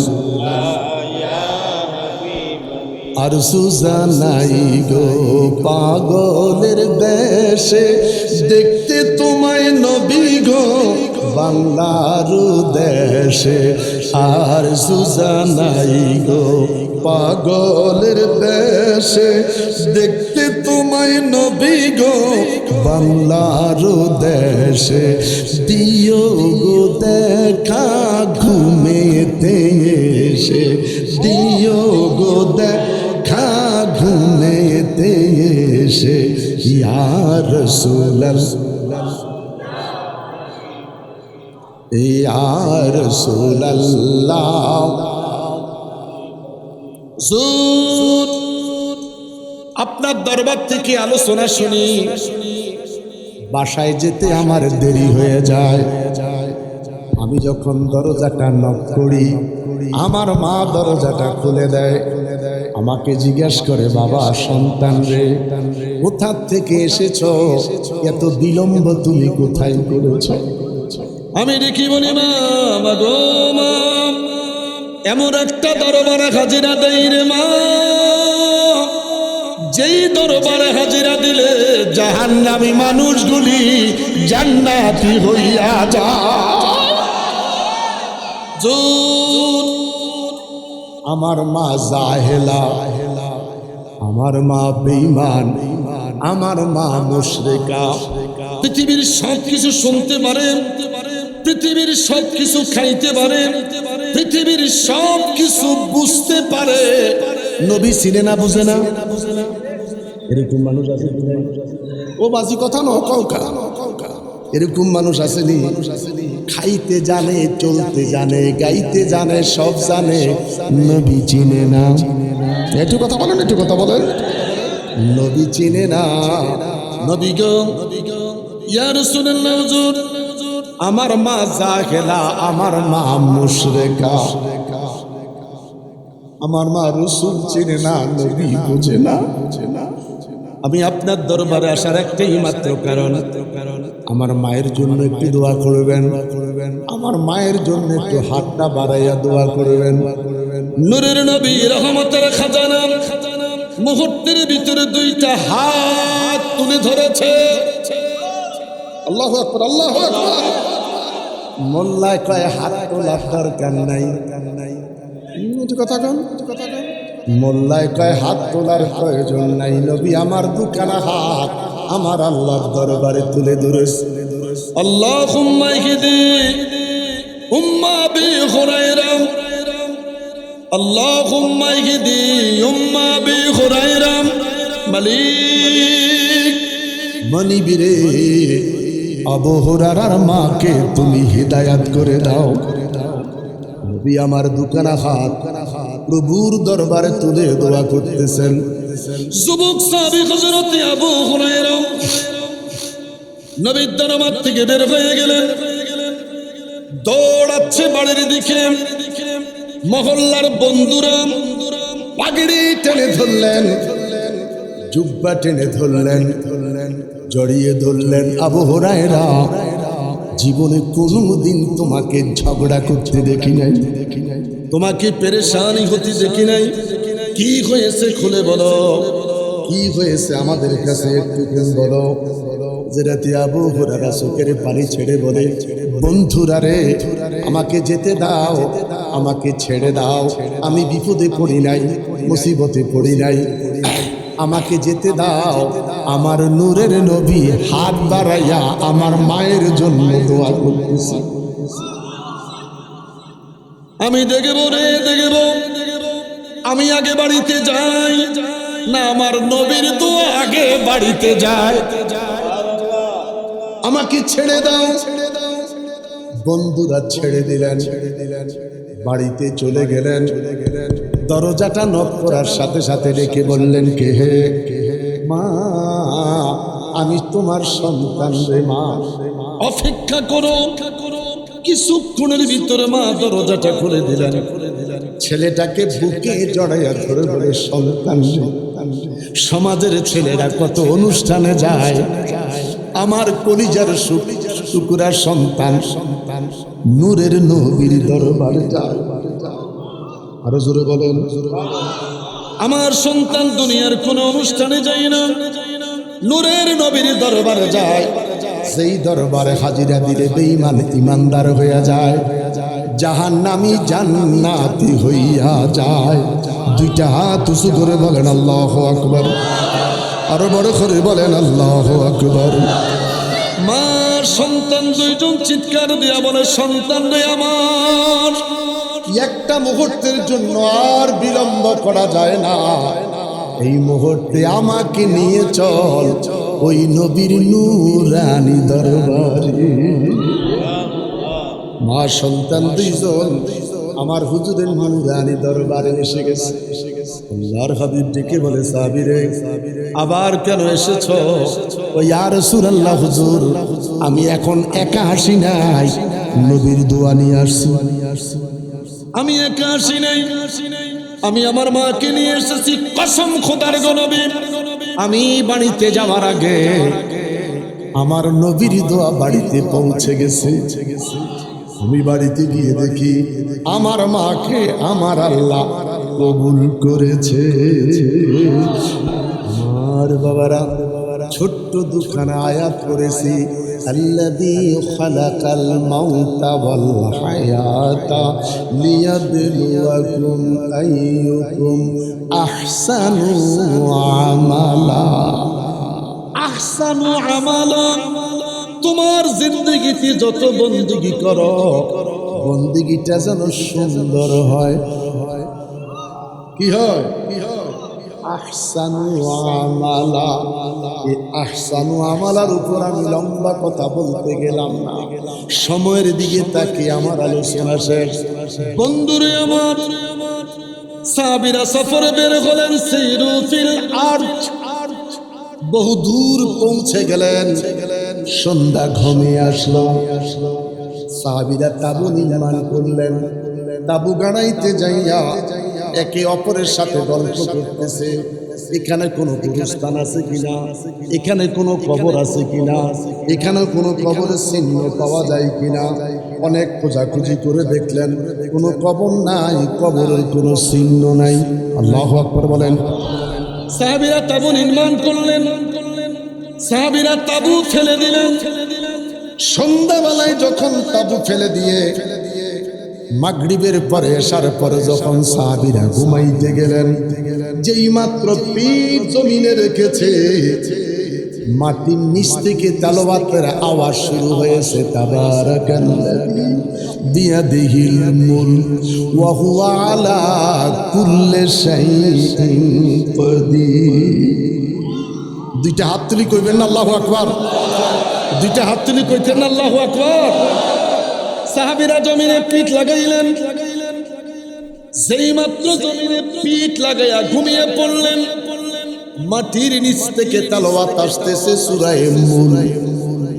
আর সুজানাই গো পাগলের দেশে, দেখতে তোমায় নবী গো বাংলার দেশে। আর সুজানাই গো পাগলের দেশে, দেখতে তোমায় নবী গো বাংলার দেশে। দিও গো দেখা ঘুমেতে এসে, দিও গো দেখা ঘুমেতে এসে। ইয়া রাসূলুল্লাহ, ইয়া রাসূলুল্লাহ। আপনার দরবার থেকে আলোচনা শুনি, বাসায় যেতে আমার দেরি হয়ে যায়। আমি যখন দরজাটা নক করি, আমার মা দরজাটা খুলে দেয়, আমাকে জিজ্ঞেস করে, বাবা সন্তান রে, কোথা থেকে এসেছো, এত বিলম্ব তুমি কোথায় করেছো? আমি দেখি বলি, মা গো মা, এমন একটা দরবারে হাজিরা দেই রে মা, যেই দরবারে হাজিরা দিলে জাহান্নামী মানুষগুলি জান্নাতি হইয়া যায়। আমার মা জাহেলা, আমার মা বেঈমান, আমার মা মুশরিকা। পৃথিবীর সব কিছু শুনতে পারেন, পৃথিবীর সব কিছু খাইতে পারেন, পৃথিবীর সব কিছু বুঝতে পারে, নবী চিনে না, বুঝে না। এরকম মানুষ আছে কি নাই? ও বাজি কথা ন কৌকা, এরকম মানুষ আসেনি? খাইতে জানে, চলতে জানে, গাইতে জানে, সব জানে, নবী চিনে না। একটু কথা বলেন, একটু কথা বলেন। নবী চিনে না। নবী গো, ইয়া রাসূলুল্লাহ, হুজুর আমার মা জাহেলা, আমার মা মুশরিকা, আমার মা রাসূল চিনে না, নবী বুঝে না। আমি আপনার দরবারে আসার একটাই মাত্র কারণ, আমার মায়ের জন্য একটু দোয়া করবেন, আমার মায়ের জন্য একটু হাতটা বাড়াইয়া দোয়া করবেন। নূরের নবী রহমতের খাজানা মুহূর্তের ভিতরে দুইটা হাত তুলে ধরেছে। আল্লাহু আকবার, আল্লাহু আকবার। মোল্লায় কয় হাত তোলার দরকার নাই, একটু কথা কন। মোল্লায় কয় হাত তোলার প্রয়োজন নাই, নবী আমার দুখানা হাত আমার আল্লাহর দরবারে তুলে ধরেছে। আল্লাহুম্মা ইহদি উম্মা বি খুরাইরা, আল্লাহুম্মা ইহদি উম্মা বি খুরাইরা মালিক। মনিবিরে, আবু হুরায়রার মাকে তুমি হিদায়াত করে দাও। নবী আমার দুখানা হাত প্রভুর দরবারে তুলে দোয়া করতেছেন। যুবক সাহাবী হযরত আবু হুরায়রা নবীর দরবার থেকে বের হয়ে গেলেন, দৌড়াচ্ছে বাড়ির দিকে। মহল্লার বন্ধুরা পাগড়ি টেনে ধরলেন, জুব্বা টেনে ধরলেন, জড়িয়ে ধরলেন। আবু হুরায়রা, জীবনে কোনোদিন তোমাকে ঝগড়া করতে দেখি নাই, তোমাকে পেরেশানি হতে দেখি নাই, কি হয়েছে খুলে বলো, কি হয়েছে আমাদের কাছে একটু বলো। যেরাতে আবু হুরায়রা চোখের পানি ছেড়ে বলে, বন্ধুরা রে, আমাকে যেতে দাও, আমাকে ছেড়ে দাও, আমি বিপদে পড়ি নাই, মুসিবতে পড়ি নাই, আমাকে যেতে দাও। আমার নূরের নবী হাত বাড়াইয়া আমার মায়ের জন্য দোয়া করতেছে। আমি দেখব রে দেখব, আমি আগে বাড়িতে যাই না আমার নবীর দোয়া আগে বাড়িতে যায়? আমাকে ছেড়ে দাও। বন্ধুরা ছেড়ে দিলেন, বাড়িতে চলে গেলেন। দরজাটা নক করার সাথে সাথে ডেকে বললেন, কে হে? মা, আমি তোমার সন্তান রে মা। অপেক্ষা করো। কিছুক্ষণের ভিতরে মা দরজাটা খুলে দিলেন। ছেলেটাকে বুকে জড়াইয়া ধরে বলে, সন্তান রে। সমাজের ছেলেরা কত অনুষ্ঠানে যায়, আমার কলিজার টুকরা সন্তান নূরের নবীর দরবারে যায়। আরো জোরে বলেন। আমার সন্তান দুনিয়ার কোন অনুষ্ঠানে যায় না, নূরের নবীর দরবারে যায়। সেই দরবারে হাজিরা দিলে বেঈমান ইমানদার হইয়া যায়, জাহান্নামী জান্নাতি হইয়া যায়। দুইটা হাত উঁচু করে বলেন আল্লাহু আকবার, আরো বড় করে বলেন আল্লাহু আকবার। মার সন্তান দুইজন চিৎকার দিয়া বলে, সন্তান রে আমার। একটা মুহূর্তের জন্য আর বিলম্ব করা যায় না, এই মুহূর্তে আমাকে নিয়ে চল ওই নবীর নূরানি দরবারে। মা সন্তান দুইজন আমার হুজুরের নূরানি দরবারে এসে গেছে। আল্লাহর হাবিব ডেকে বলে, সাহাবীরে, আবার কেন এসেছো? ও ইয়া রাসূলুল্লাহ, হুজুর, আমি এখন একা আসি নাই, নবীর দোয়া নিয়ে আসছি। আমি একা আসি নাই, আমি আমার মাকে নিয়ে এসেছি। কসম খোদার গো নবী, আমি বাড়িতে যাওয়ার আগে আমার নবীর দোয়া বাড়িতে পৌঁছে গেছে। আমি বাড়িতে গিয়ে দেখি আমার মাকে আমার আল্লাহ কবুল করেছে। আমার বাবারা ছোট্ট দুখানা আয়াত পড়েছি, আল্লাযী খালাকাল মাউতা ওয়াল হায়াতা লিয়াবলুয়াকুম আইয়ুকুম আহসানু আমালা। আহসানু আমালা, তোমার জিন্দগিতে যত বندگی করো, বন্দিগিটা যেন সুন্দর হয়। কি হয়? আহসানু আমালা। এই আহসানু আমালার উপর আমি লম্বা কথা বলতে গেলাম না, সময়ের দিকে তাকে আমার আলোচনা শেষ। বন্ধুরে আমার, সাহাবীরা সফরে বের হলেন, সিরু ফিল আরজ, বহু দূর পৌঁছে গেলেন। সন্ধ্যা ঘনিয়ে আসলো, সাহাবীরা তাবু নির্মাণ করলেন। তাবু গাড়াইতে যাইয়া একে অপরের সাথে গল্প করতেছে, এখানে কোনো গুরুস্থান আছে কিনা, এখানে কোনো কবর আছে কিনা, এখানে কোনো কবরের চিহ্ন পাওয়া যায় কিনা। অনেক খোঁজাখুঁজি করে দেখলেন কোনো কবর নাই, কবরের কোনো চিহ্ন নাই। আল্লাহু আকবার বলেন। সাহাবীরা তাবু নির্মাণ করলেন, সাহাবীরা তাবু ফেলে দিলেন। সন্ধ্যাবেলায় যখন তাবু ফেলে দিয়ে মাগরিবের পরে এশার পরে যখন সাহাবীরা ঘুমাইতে গেলেন, যেই মাত্র পিঠ জমিনে রেখেছে, মাটির নিচ থেকে তেলাওয়াতের আওয়াজ শুরু হয়েছে, তাবারাকাল্লাযী বিয়াদিহিল মুলক ওয়া হুয়া আলা কুল্লি শাইইন কাদির। দুইটা হাত তুলি কইবেন না আল্লাহু আকবার? দুইটা হাত তুলে কইতেন আল্লাহু আকবার। সাহাবীরা জমিনে পিঠ লাগাইলেন, যেই মাত্র জমিনে পিঠ লাগাইয়া ঘুমিয়ে পড়লেন, মাটির নিচ থেকে তেলাওয়াত আসতেছে সূরা মুলক।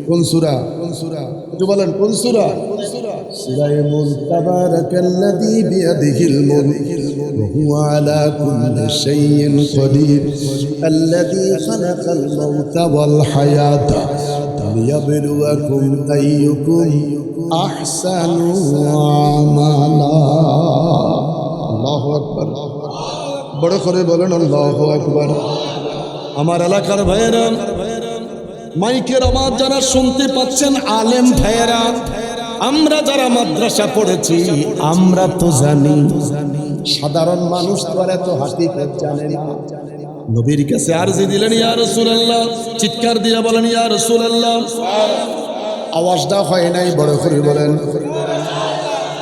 কোন সূরা? একটু বলেন কোন সূরা? সূরা মুলক। তাবারাকাল্লাযী বিয়াদিহিল মুলক ওয়া হুয়া আলা কুল্লি শাইইন কাদির আল্লাযী খালাকাল মাউতা ওয়াল হায়াতা লিয়াবলুয়াকুম আইয়ুকুম আহসানু আমালা। আল্লাহু আকবার। বড় করে বলেন আল্লাহু আকবার। আমার এলাকার ভাইয়েরা, মাইকের আওয়াজ যারা শুনতে পাচ্ছেন, আলেম ভাইয়েরা, আমরা যারা মাদ্রাসা পড়েছি আমরা তো জানি, সাধারণ মানুষ তো আর এত হাকিকত জানে না। নবীর কাছে আরজি দিলেন, ইয়া রাসূলুল্লাহ, চিৎকার দিয়ে বলেন ইয়া রাসূলুল্লাহ। আওয়াজটা হয় নাই, বড় করে বলেন,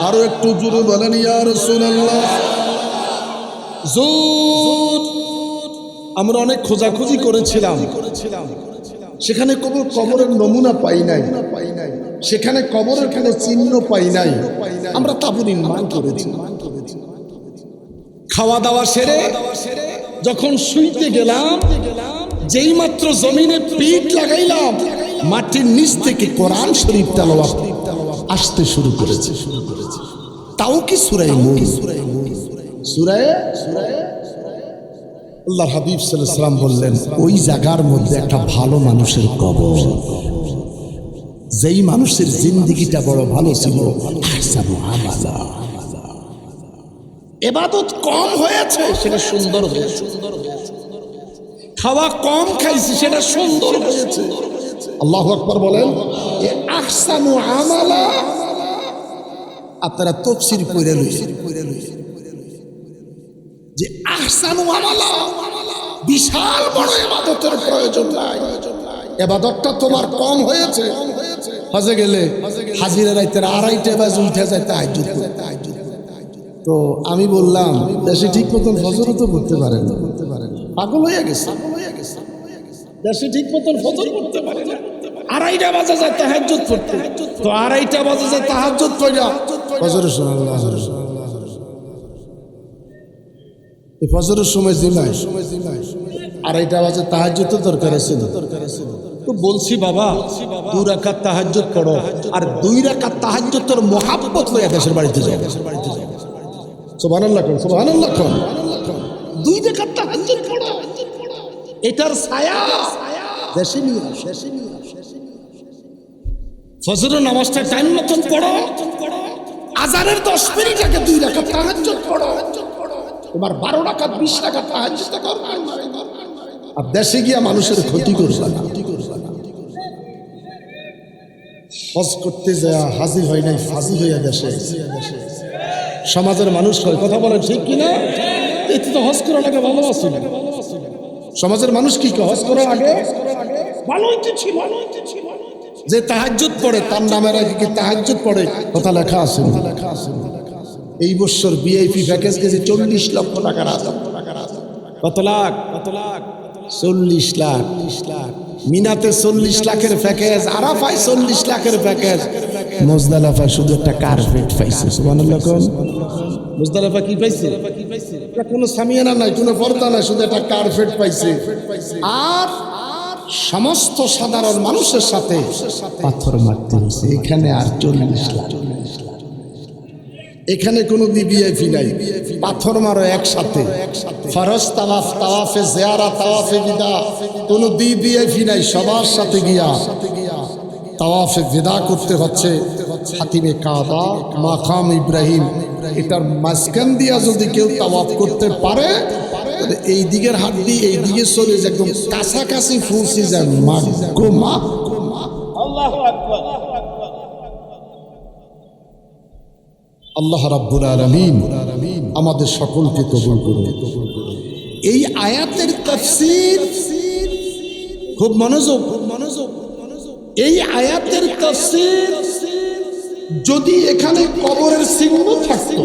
আরো একটু জোরে বলেন ইয়া রাসূলুল্লাহ। জোর। আমরা অনেক খোঁজাখুঁজি করেছিলাম, সেখানে কবরের নমুনা পাই নাই, সেখানে কবরের কোনো চিহ্ন পাই নাই। আমরা তাবু নির্মাণ করেছি। খাওয়া দাওয়া সেরে যখন শুইতে গেলাম, যেই মাত্র জমিনে পিঠ লাগাইলাম, মাটির নিচ থেকে কোরআন শরীফ তেলাওয়াত আসতে শুরু করেছে। তাও কি সূরা মুলক? সূরা আল্লাহর হাবিব সাল্লাল্লাহু আলাইহি ওয়াসাল্লাম বললেন, ওই জায়গার মধ্যে একটা ভালো মানুষের কবর, যেই মানুষের জিন্দেগিটা বড় ভালো ছিল, আহসানু আমালা। ইবাদত কম হয়েছে, সেটা সুন্দর হয়েছে। খাওয়া কম খাইছি, সেটা সুন্দর হয়েছে। আল্লাহু আকবার বলেন। এ আহসানু আমালা আপনারা তাফসীর পড়ে লইছেন যে আহসানু আমালা বিশাল বড় ইবাদতের প্রয়োজন নাই। ইবাদতটা তোমার কম হয়েছে। হজে গেলে হাজিরা রাইতে 2:30 বাজে উঠে যায় তাহাজ্জুদ করতে। তো আমি বললাম, দেশে ঠিক মতন ফজরও তো পড়তে পারেন না, পাগল হয়ে গেছে। দেশে ঠিক মতন ফজর পড়তে পারে না, 2:30 বাজে যায় তাহাজ্জুদ পড়তে। তো 2:30 বাজে যায় তাহাজ্জুদ পড়া, ফজরের সময় এই ফজরের সময় জিমাই 2:30 বাজে তাহাজ্জুদ তো দরকার আছে। তো বলছি বাবা, 2 রাকাত তাহাজ্জুদ পড়ো, আর 2 রাকাত তাহাজ্জুদ তোর মহাব্বত লইয়া দেশের বাড়িতে যাও। সুবহানাল্লাহ কোন, সুবহানাল্লাহ কোন। 2 রাকাত তাহাজ্জুদ পড়ো, এটার ছায়া দেশে নিয়ে আসো। ফজরের নামাজটা টাইম মতন পড়ো, আজানের 10 মিনিট আগে 2 রাকাত তাহাজ্জুদ পড়ো, তোমার 12 রাকাত 20 রাকাত তাহাজ্জুদ করবে। আর দেশে গিয়া মানুষের ক্ষতি করবে না। হজ করতে যায় হাজির হয় নাই, ফাজি হইয়া দেশে সমাজের মানুষ হয়। কথা বলেন ঠিক কিনা? এতে তো হজ করার আগে ভালো আছিল। সমাজের মানুষ কি হজ করার আগে ভালো হইতে ছিল। যে তাহাজ্জুদ পড়ে তার নামের আগে কি তাহাজ্জুদ পড়ে কথা লেখা আছে। এই বছর ভিআইপি প্যাকেজ গেছে 40 লক্ষ টাকার আজাব। কত লাখ? 40 লাখ। মিনাতে 40 লাখের প্যাকেজ, আরাফায় 40 লাখের প্যাকেজ, মুজদালিফায় শুধু একটা কার্পেট পাইছে। সুবহানাল্লাহ কোন। মুজদালিফা কি পাইছে? কোনো সামিয়ানা নাই, কোনো পর্দা নাই, শুধু একটা কার্পেট পাইছে। আর সমস্ত সাধারণ মানুষের সাথে পাথর মারতে হয়েছে। এখানে আর 40 লাখ। এখানে কোনো ভিআইপি নাই, পাথর মারো একসাথে। ফরজ তাওয়াফ, তাওয়াফে জিয়ারা, তাওয়াফে বিদা, কোনো ভিআইপি নাই। সবার সাথে গিয়া তাওয়াফে বিদা করতে হচ্ছে। হাতিমে কাবা, মাকাম ইব্রাহিম, এটার মাঝখান দিয়া যদি কেউ তাওয়াফ করতে পারে, এই দিকের হাত দিয়ে এই দিকে চলে যায়, একদম কাছাকাছি পৌঁছে যায়। মা গো মা, আল্লাহু আকবার। আল্লাহ রাব্বুল আলামিন আমাদের সকলকে কবুল করুন। এই আয়াতের তাফসীর খুব মনোযোগ। এই আয়াতের তাফসীর যদি এখানে কবরের চিহ্ন থাকতো,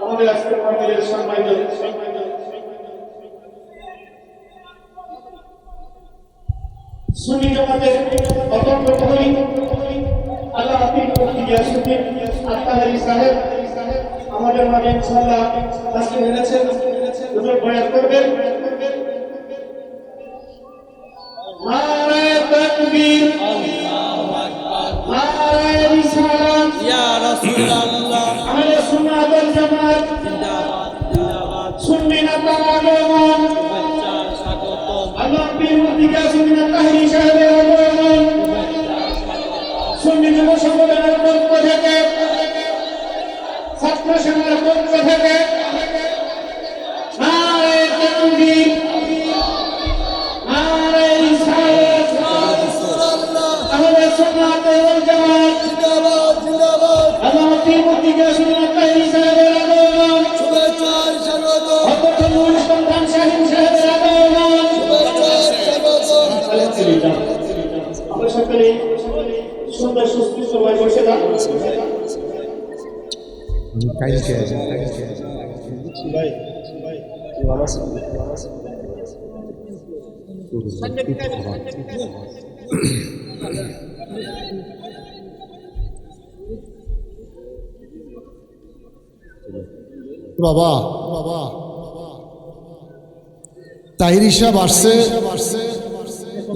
আমাদের আজকের মাহফিলের সম্মানিত সুন্নি জামাতের অত্যন্ত প্রহরী আল্লাহ হাফিজ মুফতি গিয়াসউদ্দিন আত্তাহারি সাহেব আমাদের মাঝে ইনশাআল্লাহ তাসলিম এনেছেন। হুজুর বয়ান করবেন। নারায়ে তাকবীর, আল্লাহু আকবার, নারায়ে রিসালাত, ইয়া রাসূলুল্লাহ। আহলে সুন্নাত ওয়াল জামাত জিন্দাবাদ, জিন্দাবাদ। সুন্নি নেতা আগমন, শুভেচ্ছা স্বাগতম। আল্লাহ পীর মুফতি গিয়াসউদ্দিন আত্তাহারি সাহেবের আগমন, শুভেচ্ছা স্বাগতম। সুন্নি যুব সংগঠনের পক্ষ থেকে, ছাত্র সংঘের পক্ষ থেকে নারায়ে তাকবীর, নারায়ে রিসালাত, ইয়া রাসূলুল্লাহ। আহলে সুন্নাত ওয়াল জামাত জিন্দাবাদ, জিন্দাবাদ। আল্লাহ পীর মুফতি গিয়াসউদ্দিন আত্তাহারি সাহেবের আগমন, শুভেচ্ছা স্বাগতম। হযরত নূরুল ইসলাম খান শাহীন সাহেবের আগমন, শুভেচ্ছা স্বাগতম। আলহামদুলিল্লাহ। আমরা সকলে সুন্দর সুস্থ ভাবে বসে থাকি। বাবা তাহিরি সাহেব আসছে,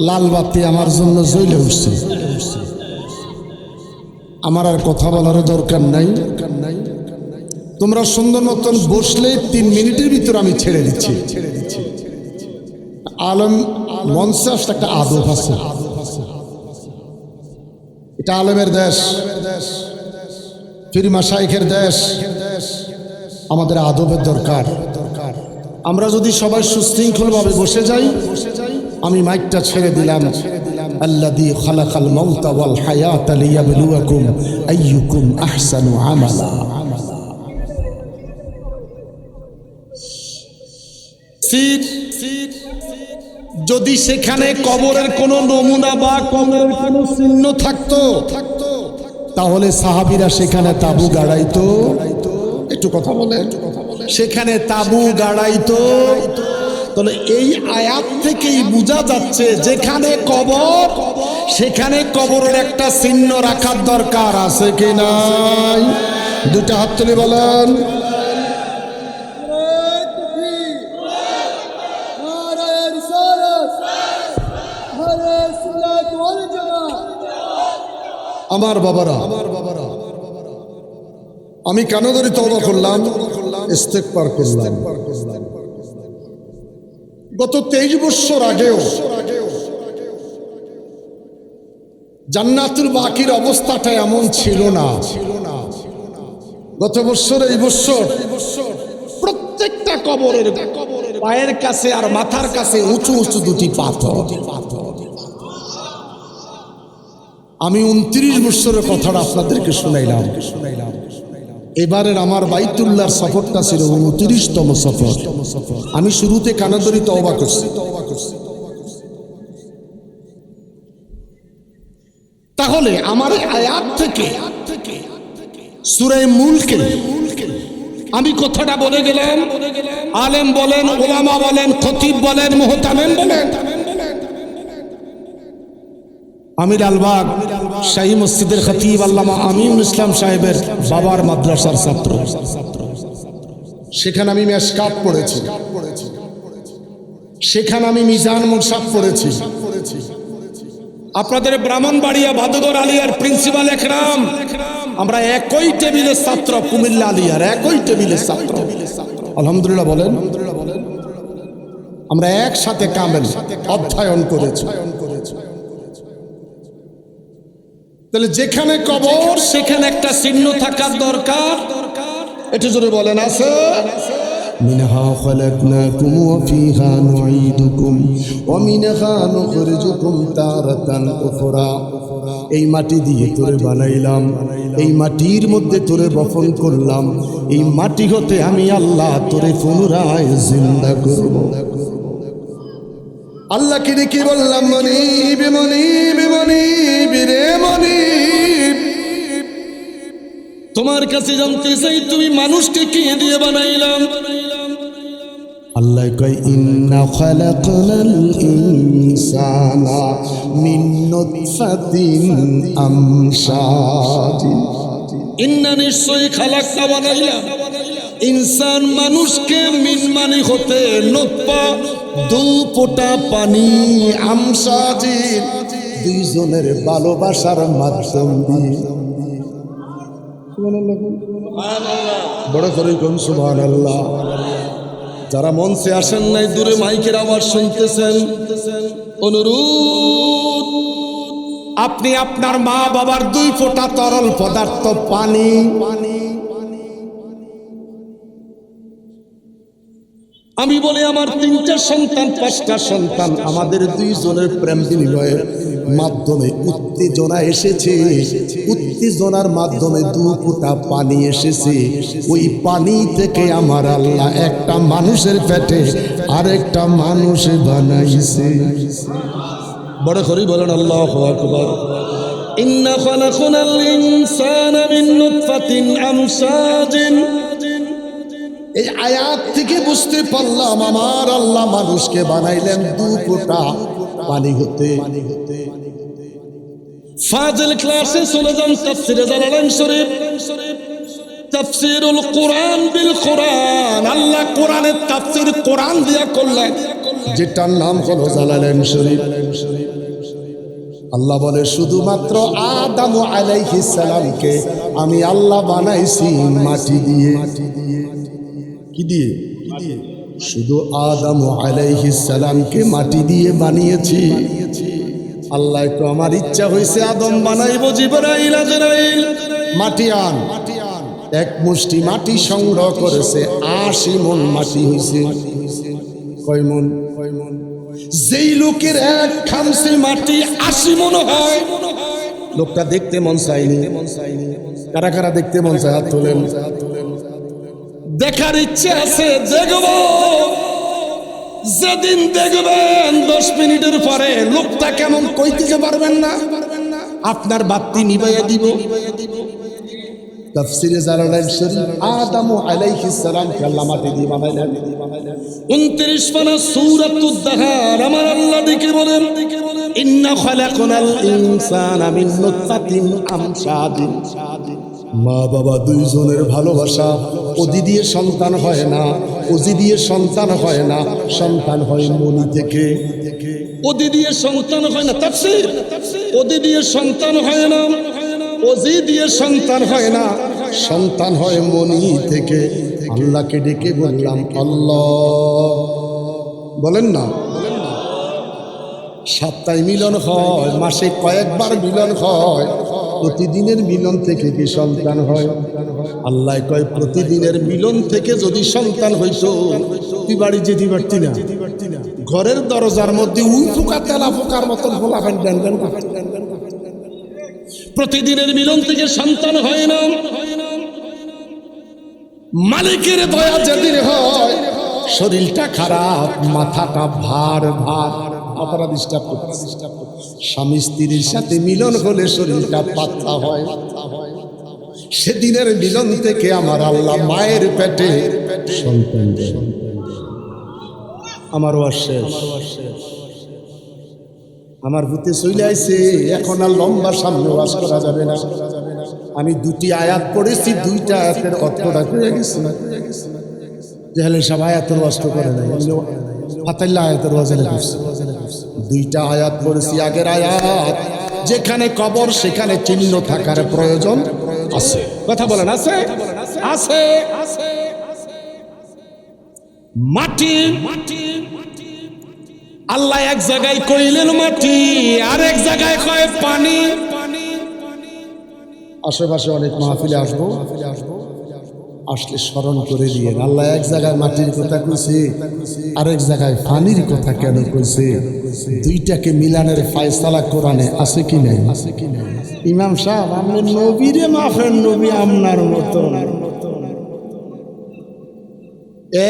লাল বাতি আমার জন্য জ্বলে উঠছে। আমার আর কথা বলার দরকার নাই। তোমরা সুন্দর মতন বসলে 3 মিনিটের ভিতর আমি ছেড়ে দিচ্ছি। আলেম মঞ্চে আসলে একটা আদব আছে, এটা আলেমের দেশ, পীর মাশায়েখের দেশ, আমাদের আদবের দরকার। আমরা যদি সবাই সুশৃঙ্খলভাবে বসে যাই, আমি মাইকটা ছেড়ে দিলাম। আল্লাযী খালাকাল মাউতা ওয়াল হায়াতা লিয়াবলুয়াকুম আইয়ুকুম আহসানু আমালা। যদি সেখানে কবরের কোনো নমুনা বা কবরের কোনো চিহ্ন থাকতো, তাহলে সাহাবীরা সেখানে তাবু গাড়াইতো। একটু কথা বলে, সেখানে তাবু গাড়াইতো। তাহলে এই আয়াত থেকেই বোঝা যাচ্ছে যেখানে কবর, সেখানে কবরের একটা চিহ্ন রাখার দরকার আছে কি নাই? দুটা হাত তুলে বলেন। আমার বাবারা, আমি কেন ধরে তওবা করলাম, ইস্তেগফার করলাম। গত 23 বছর আগেও জান্নাতুল বাকির অবস্থাটা এমন ছিল না। গত বছর, এই বছর প্রত্যেকটা কবরের পায়ের কাছে আর মাথার কাছে উঁচু উঁচু দুটি পাথর। আমি 29 বছরের কথাটা আপনাদেরকে শুনাইলাম। এবারের আমার বাইতুল্লাহর সফরটা ছিল 29তম সফর। আমি শুরুতে কানাদরি তওবা করছি। তাহলে আমার আয়াত থেকে সূরা মুলকে আমি কথাটা বলে গেলাম। আলেম বলেন, ওলামা বলেন, খতিব বলেন, মুহতামিম বলেন, আমির আলবাগ শাহী মসজিদের খতিব আল্লামা আমিনুল ইসলাম সাহেবের বাবার মাদ্রাসার ছাত্র। সেখানে আমি মেশকাত পড়েছি, সেখানে আমি মিজান মুসাফ পড়েছি। আপনাদের ব্রাহ্মণবাড়িয়া ভাদুগর আলিয়ার প্রিন্সিপাল একরাম, আমরা একই টেবিলের ছাত্র, কুমিল্লা আলিয়ার একই টেবিলের ছাত্র। আলহামদুলিল্লাহ বলেন, আমরা একসাথে কামেল অধ্যয়ন করেছি। তাহলে যেখানে কবর সেখানে একটা চিহ্ন থাকার দরকার। একটু জোরে বলেন, আছে। মিনহা খালাকনাকুম ওয়া ফিহা নুঈদুকুম ওয়া মিনহা নুখরিজুকুম তারাতান উখরা। এই মাটি দিয়ে তোরে বানাইলাম, এই মাটির মধ্যে তোরে বপন করলাম, এই মাটি হতে আমি আল্লাহ তোরে পুনরায় জিন্দা করব। আল্লাহকে ডেকে বললাম, মনিব মনিব মনিব রে মনিব, তোমার কাছে জানতে চাই তুমি মানুষকে কি দিয়ে বানাইলাম? আল্লাহ কয়, ইন্না খালাকনাল ইনসানা মিন নুতফাতিন আমশাজিন। ইন্না নিশ্চয় খালাকনা বানাইলাম ইনসান মানুষকে, মিন মানে হতে নুতফা দু ফোঁটা পানি, আমশাজিন দুইজনের ভালোবাসার মাধ্যম দিয়ে। বড় করে কোন সুবহানাল্লাহ। যারা মঞ্চে আসেন নাই, দূরে মাইকের আওয়াজ শুনতেছেন, অনুরোধ আপনি আপনার মা বাবার 2 ফোঁটা তরল পদার্থ পানি, আমি বলি আমার 3টা সন্তান 5টা সন্তান, আমাদের 2 জনের প্রেম বিনিময়ের মাধ্যমে উত্তেজনা এসেছে, উত্তেজনার মাধ্যমে 2 ফোঁটা পানি এসেছে। ওই পানি থেকে আমার আল্লাহ একটা মানুষের পেটে আরেকটা মানুষ বানাইছে। বড় করে বলেন আল্লাহু আকবার। ইন্না খালাকনাল ইনসানা মিন নুতফাতিন আমশাজিন। এই আয়াত থেকে বুঝতে পারলাম আমার আল্লাহ মানুষকে বানাইলেন 2 ফোঁটা পানি হতে। ফাজিল ক্লাসে চলে যান তাফসীরে জালালাইন শরীফ, তাফসীরুল কোরআন বিল কোরআন। আল্লাহ কোরআনের তাফসীর কোরআন দিয়া করলেন, যেটার নাম হলো জালালাইন শরীফ। আল্লাহ বলে, শুধুমাত্র আদম আলাইহিস সালামকে আমি আল্লাহ বানাইছি মাটি দিয়ে। কি দিয়ে? শুধু আদম আলাইহিস সালামকে মাটি দিয়ে বানিয়েছি। আল্লাহ তো আমার ইচ্ছা হয়েছে আদম বানাইব, জিবরাইল আজরাইল মাটি আন। এক মুষ্টি মাটি সংগ্রহ করেছে, 80 মণ মাটি হয়েছে। কয় মণ? যেই লোকের এক খামসি মাটি 80 মণ হয়, লোকটা দেখতে মন চাইনি। কারা কারা দেখতে মন চায়? হাত তোলেন। দেখার ইচ্ছে আছে, দেখব। যেদিন দেখবেন 10 মিনিটের পরে লোকটা কেমন কইতে পারবেন না, আপনার বাতি নিভাইয়া দিব। তাফসীরে জালালাইন শরীফ আদম আলাইহিস সালাম কে আল্লাহ মাটি দিয়ে বানাইলেন। 29 পারা সূরাতুদ দাহার আমার আল্লাহ দেখে বলেন, ইন্না খালাকনাল ইনসানা মিন নুতফাতিন আমশাদিন। মা বাবা দুইজনের ভালোবাসা, ওজি দিয়ে সন্তান হয় না, ওজি দিয়ে সন্তান হয় না, সন্তান হয় মনি থেকে। ওজি দিয়ে সন্তান হয় না, তাফসীর। ওজি দিয়ে সন্তান হয় না, ওজি দিয়ে সন্তান হয় না, সন্তান হয় মনি থেকে। আল্লাহকে ডেকে বললাম আল্লাহ, বলেন না। সপ্তাহে মিলন হয়, মাসে কয়েকবার মিলন হয়, প্রতিদিনের মিলন থেকে কি সন্তান হয়? আল্লাহ কয় প্রতিদিনের মিলন থেকে যদি সন্তান হইতো তুই বাড়ি যেতে পারতি না। ঘরের দরজার মধ্যে উই পোকা তেলা পোকার মতন ফোলাফেন দেন। প্রতিদিনের মিলন থেকে সন্তান হয় না। মালিকের দয়া যেদিন হয় শরীরটা খারাপ, মাথাটা ভার ভার, মাথাটা ডিস্টার্ব করছে। স্বামী স্ত্রীর সাথে মিলন হলে শরীরটা পাতলা হয়। সেদিনের মিলন থেকে আমার আল্লাহ মায়ের পেটে সন্তান দেন। আমারও আসে, আমার ভূতে চলে আইছে, এখন আর লম্বা সামনে ওয়াজ করা যাবে না। আমি 2টি আয়াত পড়েছি, 2টা আয়াতের অর্থটা হয়ে গেছে। যেহেলে সব আয়াতের ওয়াজ করে নাই, ফাতাল্লাহ আয়াতের ওয়াজ করছে। 2টা আয়াত পড়েছি। আগের আয়াত যেখানে কবর সেখানে চিহ্ন থাকার প্রয়োজন আছে। কথা বলেন আছে? আছে। মাটি, আল্লাহ এক জায়গায় কইলেন মাটি, আর এক জায়গায় কয় পানি। আশেপাশে অনেক মাহফিলে আসবো, আসলে স্মরণ করে দিয়ে আল্লাহ এক জায়গায় মাটির কথা কইছে, আরেক জায়গায় পানির কথা কেন কইছে? 2টাকে মিলানের ফায়সালা কোরআনে আছে কি নাই? ইমাম সাহেব, আপনি নবীরে মাফের নবী আপনার মতো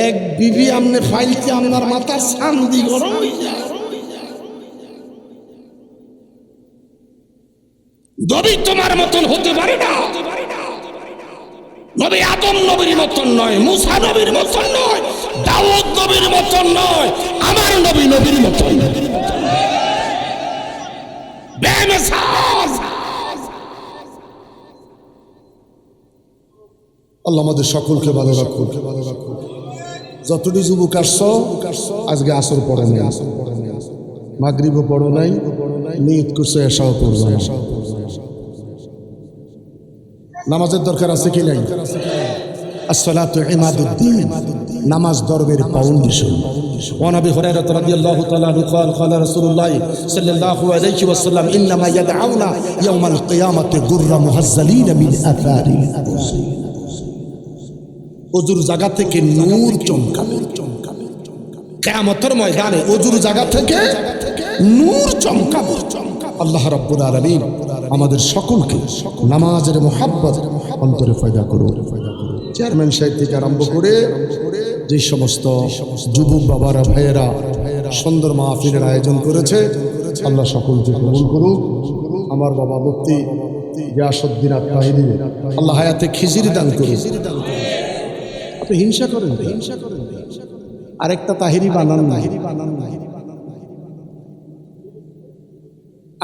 এক বিবি আমনে ফাইলতে আপনার মাথার শান্তি গরম হয়ে যায়। নবী তোমার মতন হতে পারে না। নবী আদম নবীর মতন নয়, মুসা নবীর মতন নয়, দাউদ নবীর মতন নয়, আমার নবী নবীর মতন। বেমিসাল। আল্লাহ আমাদের সকলকে ভালো রাখুন। যতটি যুবক আসছো, আজকে আসর পড়ে নাই, মাগরিবও পড়ো নাই, নিয়ত করছে এশাও পড়বে না। নামাজের দরকার আছে কি নাই? আসসালাতু ইমাদুদ্দিন, নামাজ ধর্মের ফাউন্ডেশন। ওয়া নবী হুরায়রা রাদিয়াল্লাহু তাআলা আনহু قال قال رسول الله صلى الله عليه وسلم انما يدعون يوم القيامه غر محزلين من اثار الوضوء। ওযুর জায়গা থেকে নূর চমকাবে। কিয়ামতের ময়দানে ওযুর জায়গা থেকে নূর চমকাবে। আল্লাহ রাব্বুল আলামিন আমাদের সকলকে নামাজের মুহাব্বত অন্তরে পয়দা করুন। চেয়ারম্যান সাহেব থেকে আরম্ভ করে যে সমস্ত যুবক বাবারা ভাইয়েরা সুন্দর মাহফিলের আয়োজন করেছে, আল্লাহ সকলকে কবুল করুন। আমার বাবা মুফতি গিয়াসউদ্দিন আত-তাহিরি, আল্লাহ হায়াতে খিজির দান করুন। আপনি হিংসা করেন, আরেকটা তাহিরি বানান না,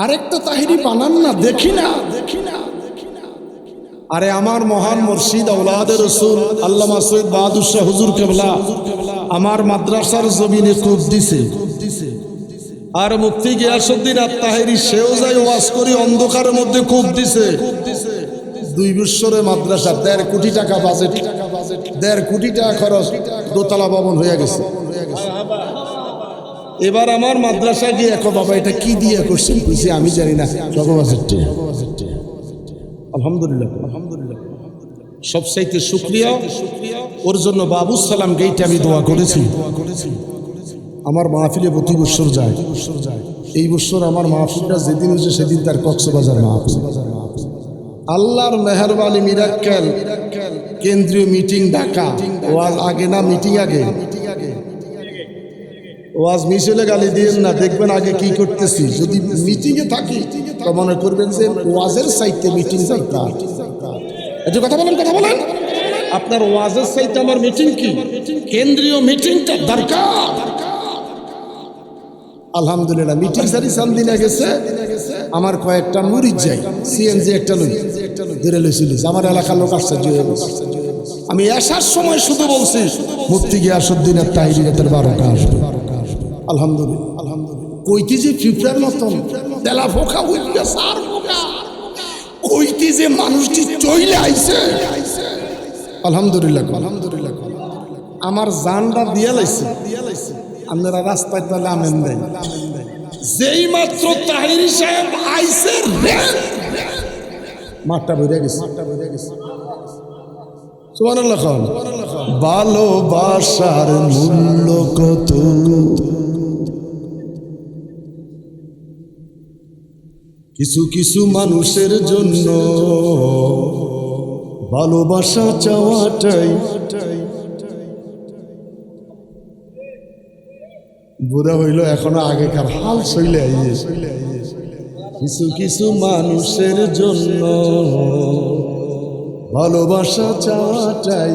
আরেকটা তাহিরি বানান না, দেখি না। আরে আমার মহান মুর্শিদ আওলাদে রাসূল আল্লামা সৈয়দ বাহাদুর শাহ হুজুর কেবলা আমার মাদ্রাসার জমিনে কূপ দিছে, আর মুফতি গিয়াসউদ্দিন আত-তাহিরি সেও যাই ওয়াজ করি অন্ধকারের মধ্যে কূপ দিছে। 2 বছরে মাদ্রাসা 1.5 কোটি টাকা বাজেট, 1.5 কোটি টাকা খরচ, দোতলা ভবন হয়ে গেছে। এবার আমার মাদ্রাসা গিয়ে একো বাবা এটা কি দিয়ে করছেন, কইছি আমি জানি না, রকবাজের টাকা। আলহামদুলিল্লাহ, আলহামদুলিল্লাহ, সবচাইতে শুকরিয়া ওর জন্য বাবু সালাম গেইটে আমি দোয়া করেছি। আমার মাহফিলে প্রতি বছর যায়, এই বছর আমার মাহফিলটা যেদিন হয়েছে সেদিন তার কক্সবাজার মাহফিল। আল্লাহর মেহেরবানি মিরাক্কেল, কেন্দ্রীয় মিটিং ঢাকা, ওয়াজ আগে না মিটিং আগে, ওয়াজ মিছিলে গালি দিয়েন না, দেখবেন আগে কি করতেছি। যদি মিটিংয়ে থাকি তো মনে করবেন যে ওয়াজের সাইটে মিটিং দরকার। একটু কথা বলেন, কথা বলেন। আপনার ওয়াজের সাইটে আমার মিটিং কি, কেন্দ্রীয় মিটিংটা দরকার। আলহামদুলিল্লাহ, মিটিং সারি সামদিনে গেছে, আমার কয়েকটা মুরিদ যাই, সিএনজি একটা লই ধরে লইছিল, আমার এলাকার লোক আশ্চর্য হয়ে গেছে। আমি আসার সময় শুধু বলছি মুফতি গিয়াসউদ্দিনের তাহরিরাতের 12টা আসবে। আলহামদুলিল্লাহ, আলহামদুলিল্লাহ। কইতে যে ফিফরার মতন তেলা ফোকা হইবে, সার ফোকা কইতে যে মানুষটি চইলে আইছে। আলহামদুলিল্লাহ, আলহামদুলিল্লাহ। আমার জানটা দিয়া লাইছে, আপনারা রাস্তায় তাহলে আমেন দেয়। যেই মাত্র তাহিরি সাহেব আইছে মাঠটা বেরিয়ে গেছে, মাঠটা বেরিয়ে গেছে। সুবহানাল্লাহ। ভালোবাসার মূল্য কত, কিছু কিছু মানুষের জন্য ভালোবাসা চাওয়াটাই বুড়া হইল, এখনো আগেকার হাল চলে আইছে। কিছু কিছু মানুষের জন্য ভালোবাসা চাওয়াটাই।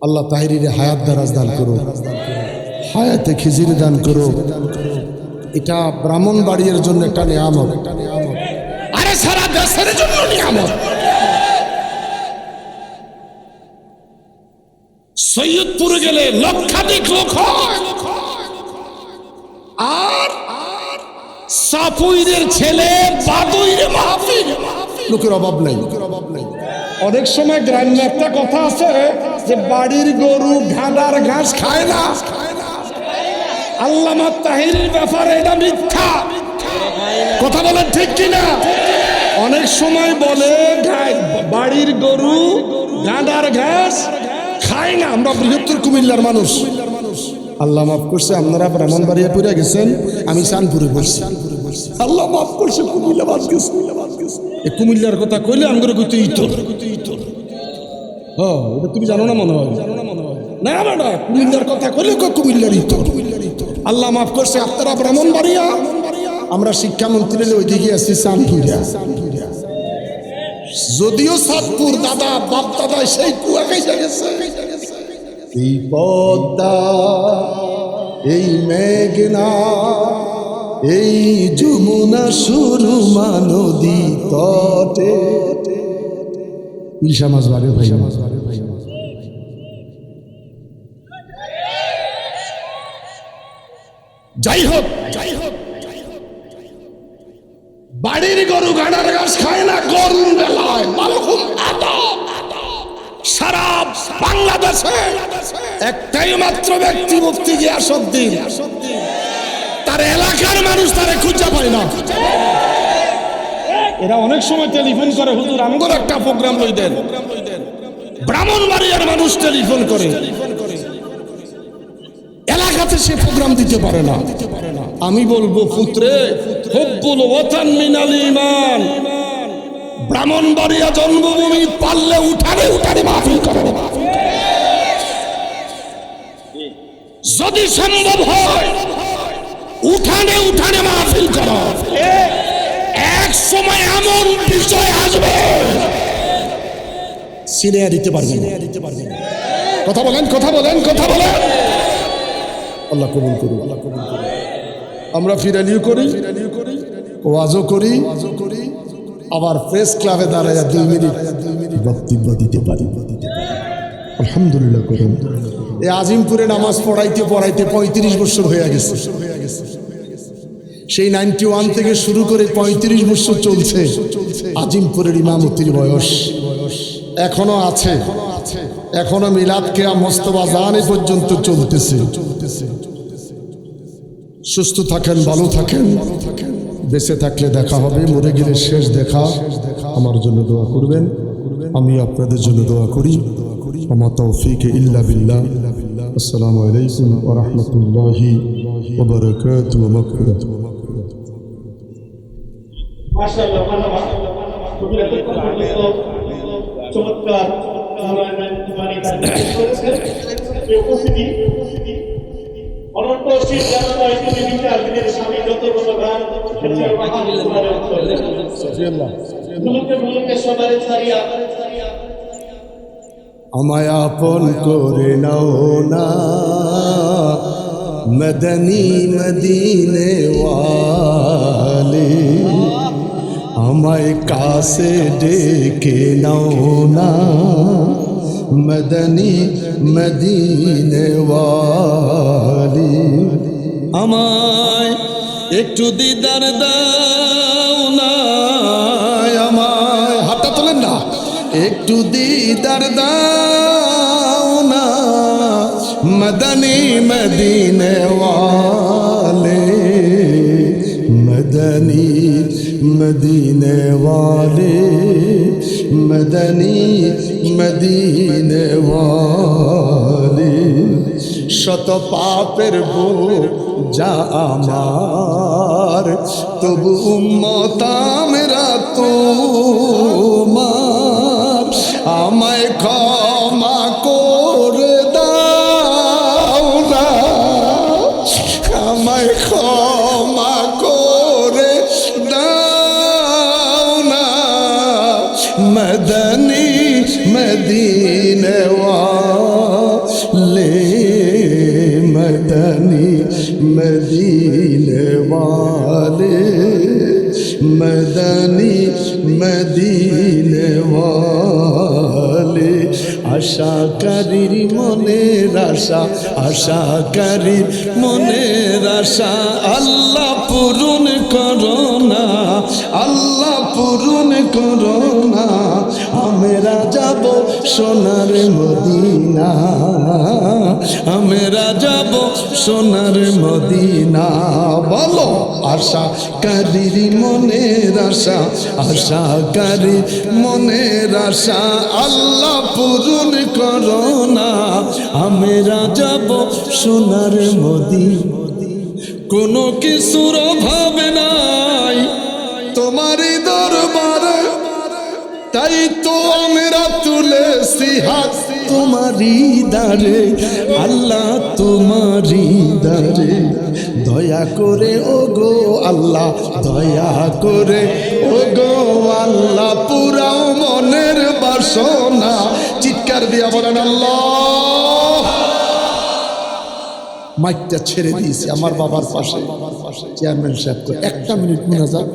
আল্লাহ তাহিরিরে হায়াত দারাজ দান করো, হায়াতে খিজির দান করো। এটা ব্রাহ্মণবাড়িয়ার জন্য একটা নিয়ামত, আরে সারা দেশের জন্য নিয়ামত। সৈয়দপুরে গেলে লক্ষাধিক লোক হয়, আর সাপুইরের ছেলে বাদুইরে মাহফিল, লোকের অভাব নাই, লোকের অভাব নাই। অনেক সময় গ্রামে একটা কথা আছে যে বাড়ির গরু ঘানার ঘাস খায় না। আল্লামা তাহিরির ব্যাপারে এটা মিথ্যা কথা বলেন, ঠিক কিনা? অনেক সময় বলে বাড়ির গরু ঘানার ঘাস খায় না। আমরা বৃহত্তর কুমিল্লার মানুষ, আল্লাহ মাফ করছে, আপনারা ব্রাহ্মণবাড়িয়া পড়ে গেছেন, আমি চাঁদপুরে বলছি। আল্লাহ মাফ করছে, কুমিল্লা বাদ গেছে। কুমিল্লার কথা কইলে আমরা কইতে ইতর, হ্যাঁ এটা তুমি জানো না মনে হয়, না বেটা কুমিল্লার কথা কইলে কুমিল্লার ইতর। আল্লাহ মাফ করছে, আপনারা ব্রাহ্মণবাড়িয়া, আমরা শিক্ষামন্ত্রী ওইদিকে আছি চাঁদপুরিয়া। যদিও চাঁদপুর দাদা বাপ দাদা সেই কুয়া খাইছে গেছে। এই পদ্মা, এই মেঘনা, এই যমুনা সুরমা নদী তটে ইলশা মাছ বাড়ে ভাই, যাই হোক, যাই হোক, বাড়ির গরু গাড়ার ঘাস খায় না, গরুর বেলায় মালহুম আদব। সারা বাংলাদেশে একটাই মাত্র ব্যক্তি মুফতি গিয়াসউদ্দিন, তার এলাকার মানুষ তারে খুঁজে পায় না। এরা অনেক সময় টেলিফোন করে, হুজুর আমগর একটা প্রোগ্রাম লই দেন। ব্রাহ্মণবাড়িয়ার মানুষ টেলিফোন করে, এলাকাতে সে প্রোগ্রাম দিতে পারে না। আমি বলবো পুত্রে, হুব্বুল ওয়াতান মিনাল ঈমান, ব্রাহ্মণবাড়িয়া জন্মভূমি, পারলে উঠানে উঠানে মাহফিল করো। যদি সম্ভব হয় উঠানে উঠানে মাহফিল করো। এক সময় এমন বিষয় আসবে সিরিয়া দিতে পারবে না। কথা বলেন, কথা বলেন, কথা বলেন। আল্লাহ কবুল করুন, আল্লাহ কবুল করুন। আমরা ফিরালিও করি, ওয়াজও করি, আবার প্রেস ক্লাবে দাঁড়ায় 2 মিনিট বক্তব্য দিতে পারি। আলহামদুলিল্লাহ করুন। এই আজিমপুরে নামাজ পড়াইতে পড়াইতে 35 বছর হয়ে গেছে। সেই 91 থেকে শুরু করে 35 বছর চলছে আজিমপুরের ইমামতির বয়স। এখনো আছে, এখনো মিলাদ কেয়া মোস্তফা জানি পর্যন্ত চলতেছে। সুস্থ থাকেন, ভালো থাকেন, বেঁচে থাকলে দেখা হবে, মরে গেলে শেষ দেখা। আমার জন্য দোয়া করবেন, আমি আপনাদের জন্য দোয়া করি। ওমা তৌফিক ইল্লা বিল্লাহ। আসসালামু আলাইকুম ওয়া রাহমাতুল্লাহি ওয়া বারাকাতুহু ওয়া মাগফিরাতুহু। মাশাআল্লাহ, মাশাআল্লাহ, খুবই এতক্ষণ পর্যন্ত চমৎকার মানে এই উপস্থিতি অনন্ত শীত জানালা ইত্যাদি বিচার দিনের স্বামী যত বড় গান মুলুকে সবারে ছাড়িয়া আমায় আপন করে নাও না মদনী মদিনে ওয়ালে, আমায় কাছে ডেকে নাও না মদনী মদিনে ওয়ালে। আমায় একটু দিদার দাও না, আমায় হাতটা তোলেন না, একটু দিদার দাও না মদনী মদিনে ওয়ালে, মদনী মদিনে ওয়ালে, মদনী মদিনে ওয়ালে। শত পাপের বোঝা আমার, তবু উম্মত আমরা তোমার, আমায় ক্ষমা করে দাও না, আমায় ক্ষমা করে দাও না মদনী মদিনে ওয়ালে, মদনী মদিনে ওয়ালে, মদনী মদিনে ওয়ালে। আশাকারীর মনের আশা, আশাকারীর মনের আশা আল্লাহ পূরণ করো না, আল্লাহ পূরণ করো না। আমরা যাব সোনার মদিনা, আমরা যাব সোনার মদিনা। বলো আশাকারীর মনের আশা, আশাকারীর মনের আশা আল্লাহ পূরণ করো না, আমরা যাব সোনার মদিনা। কোনো কিছুর অভাব নাই তোমারই দরবারে, তাই তো আমরা তুলেছি হাত তোমারই দারে, আল্লাহ তোমারই দারে। দয়া করে ও গো আল্লাহ, দয়া করে ও গো আল্লাহ, পুরাও মনের বাসনা। চিৎকার দিয়া বলেন আল্লাহ। মাইকটা ছেড়ে দিয়েছি আমার বাবার পাশে, চেয়ারম্যান সাহেব করে 1 মিনিট মুনাজাত।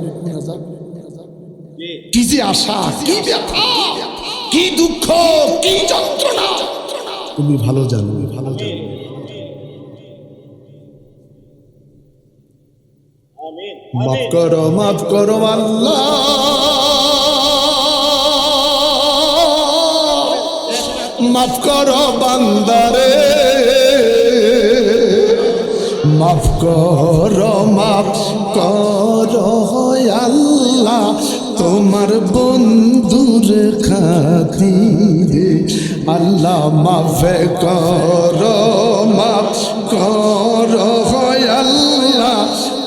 কি যে আশা, কি ব্যথা, কি দুঃখ, কি যন্ত্রণা তুমি ভালো জানো, ভালো জানো। মাফ করো, মাফ করো আল্লাহ, মাফ করো বান্দারে, মাফ করো, মাফ করো আল্লাহ, তোমার বন্ধুর খাতিরে আল্লাহ মাফ করো, মাফ করো আল্লাহ,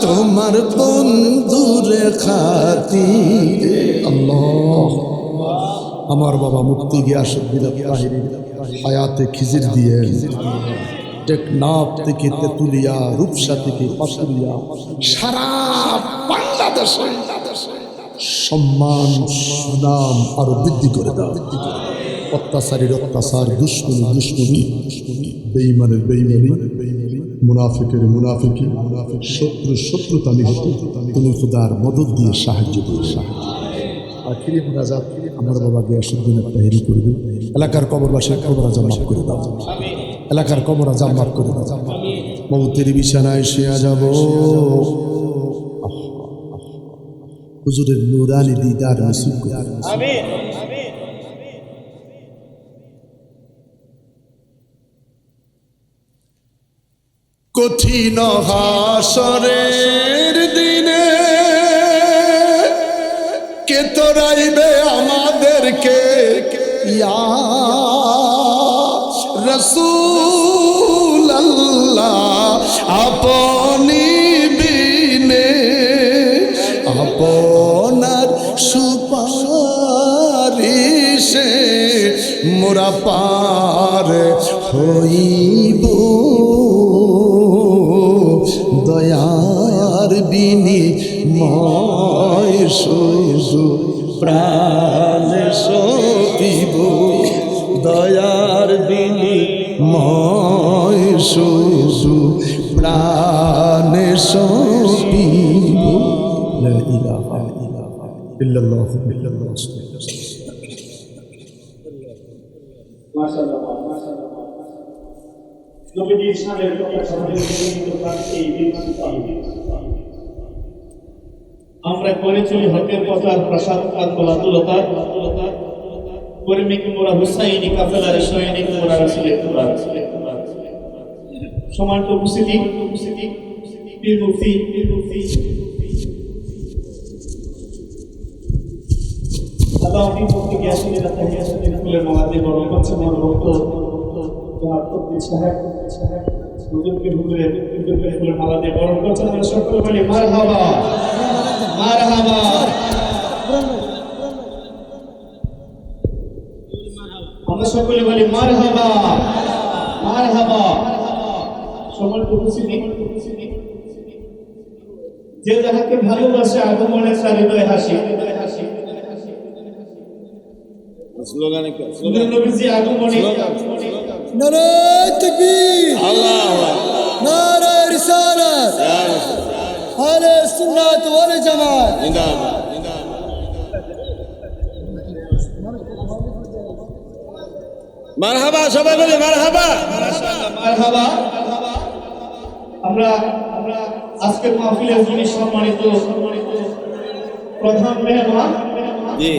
তোমার বন্ধুর খাতিরে। আল্লাহ। আমার বাবা মুফতি গিয়াসউদ্দিন তাহিরি হায়াতে খিজির দিয়ে টেকনাফ থেকে তেতুলিয়া, রূপসা থেকে পাতুলিয়া, সারা বাংলাদেশে সম্মান সুনাম আরো বৃদ্ধি করে দাও। অত্যাচারীর অত্যাচার, দুশ্মনী দুশ্মনী, বেঈমানের বেঈমানি, মুনাফিকের মুনাফিকি, শত্রু শত্রুতা নিহত তুমি খুদার মদদ দিয়ে সাহায্য করে। আখিরি মুনাজাত আমার বাবা গিয়াসউদ্দিন তাহিরি করবে। এলাকার কবরবাসীর কবর আজাব মাফ করে দাও, এলাকার কবর আজাব মাফ করে দাও। মৌতের বিছানায় শুয়ে যাব, হুজুরের নূরানি দিদার নসিব করে। কঠিন হাসরের দিনে কে তোরাইবে আমাদেরকে ইয়া রাসূলুল্লাহ আপনি বিনে আপনার সুপারিশে মোরা পার হইব দয়ার বিনিময় শুধু প্রাণ সপিব দয়ার বিনিময় শুধু প্রাণ সপিব লা ইলাহা ইল্লাল্লাহ মাশাআল্লাহ মাশাআল্লাহ নবীজির শানের কথা সমাজের নিয়মিত প্রান্তে এই দিন আমরা করে চলি হকের পথের প্রসাদ বলাতুলতার কর্মীকে মোরা হুসাইনি কাফেলার সৈনিক মোরা রাসূলের কুরআন সম্মানিত উপস্থিতি পীর মুফতি আল্লাহ আপনি মুফতি গিয়াসউদ্দিন তাহিয়াসউদ্দিন কুলের মাওলাতে বরণ করছেন আমার ভক্ত জনাব তকবীর সাহেব হুজুরকে হুজুরের কুলের মাওলাতে বরণ করছেন আমরা সকলে বলি মারহাবা মারহাবা আমরা সকলে বলি মারহাবা মারহাবা সম্মানিত উপস্থিতি যে যাহাকে ভালোবাসে আগমনের তার হৃদয় হাসি স্লোগানে কি নবীজি আগমনে নারে তাকবীর আল্লাহ নারে রিসালাত আহলে সুন্নাত ওয়াল জামাত জিন্দাবাদ মারহাবা সবাই বলে মারহাবা মারহাবা আমরা আজকের মাহফিলের যিনি সম্মানিত প্রধান মেহমান জি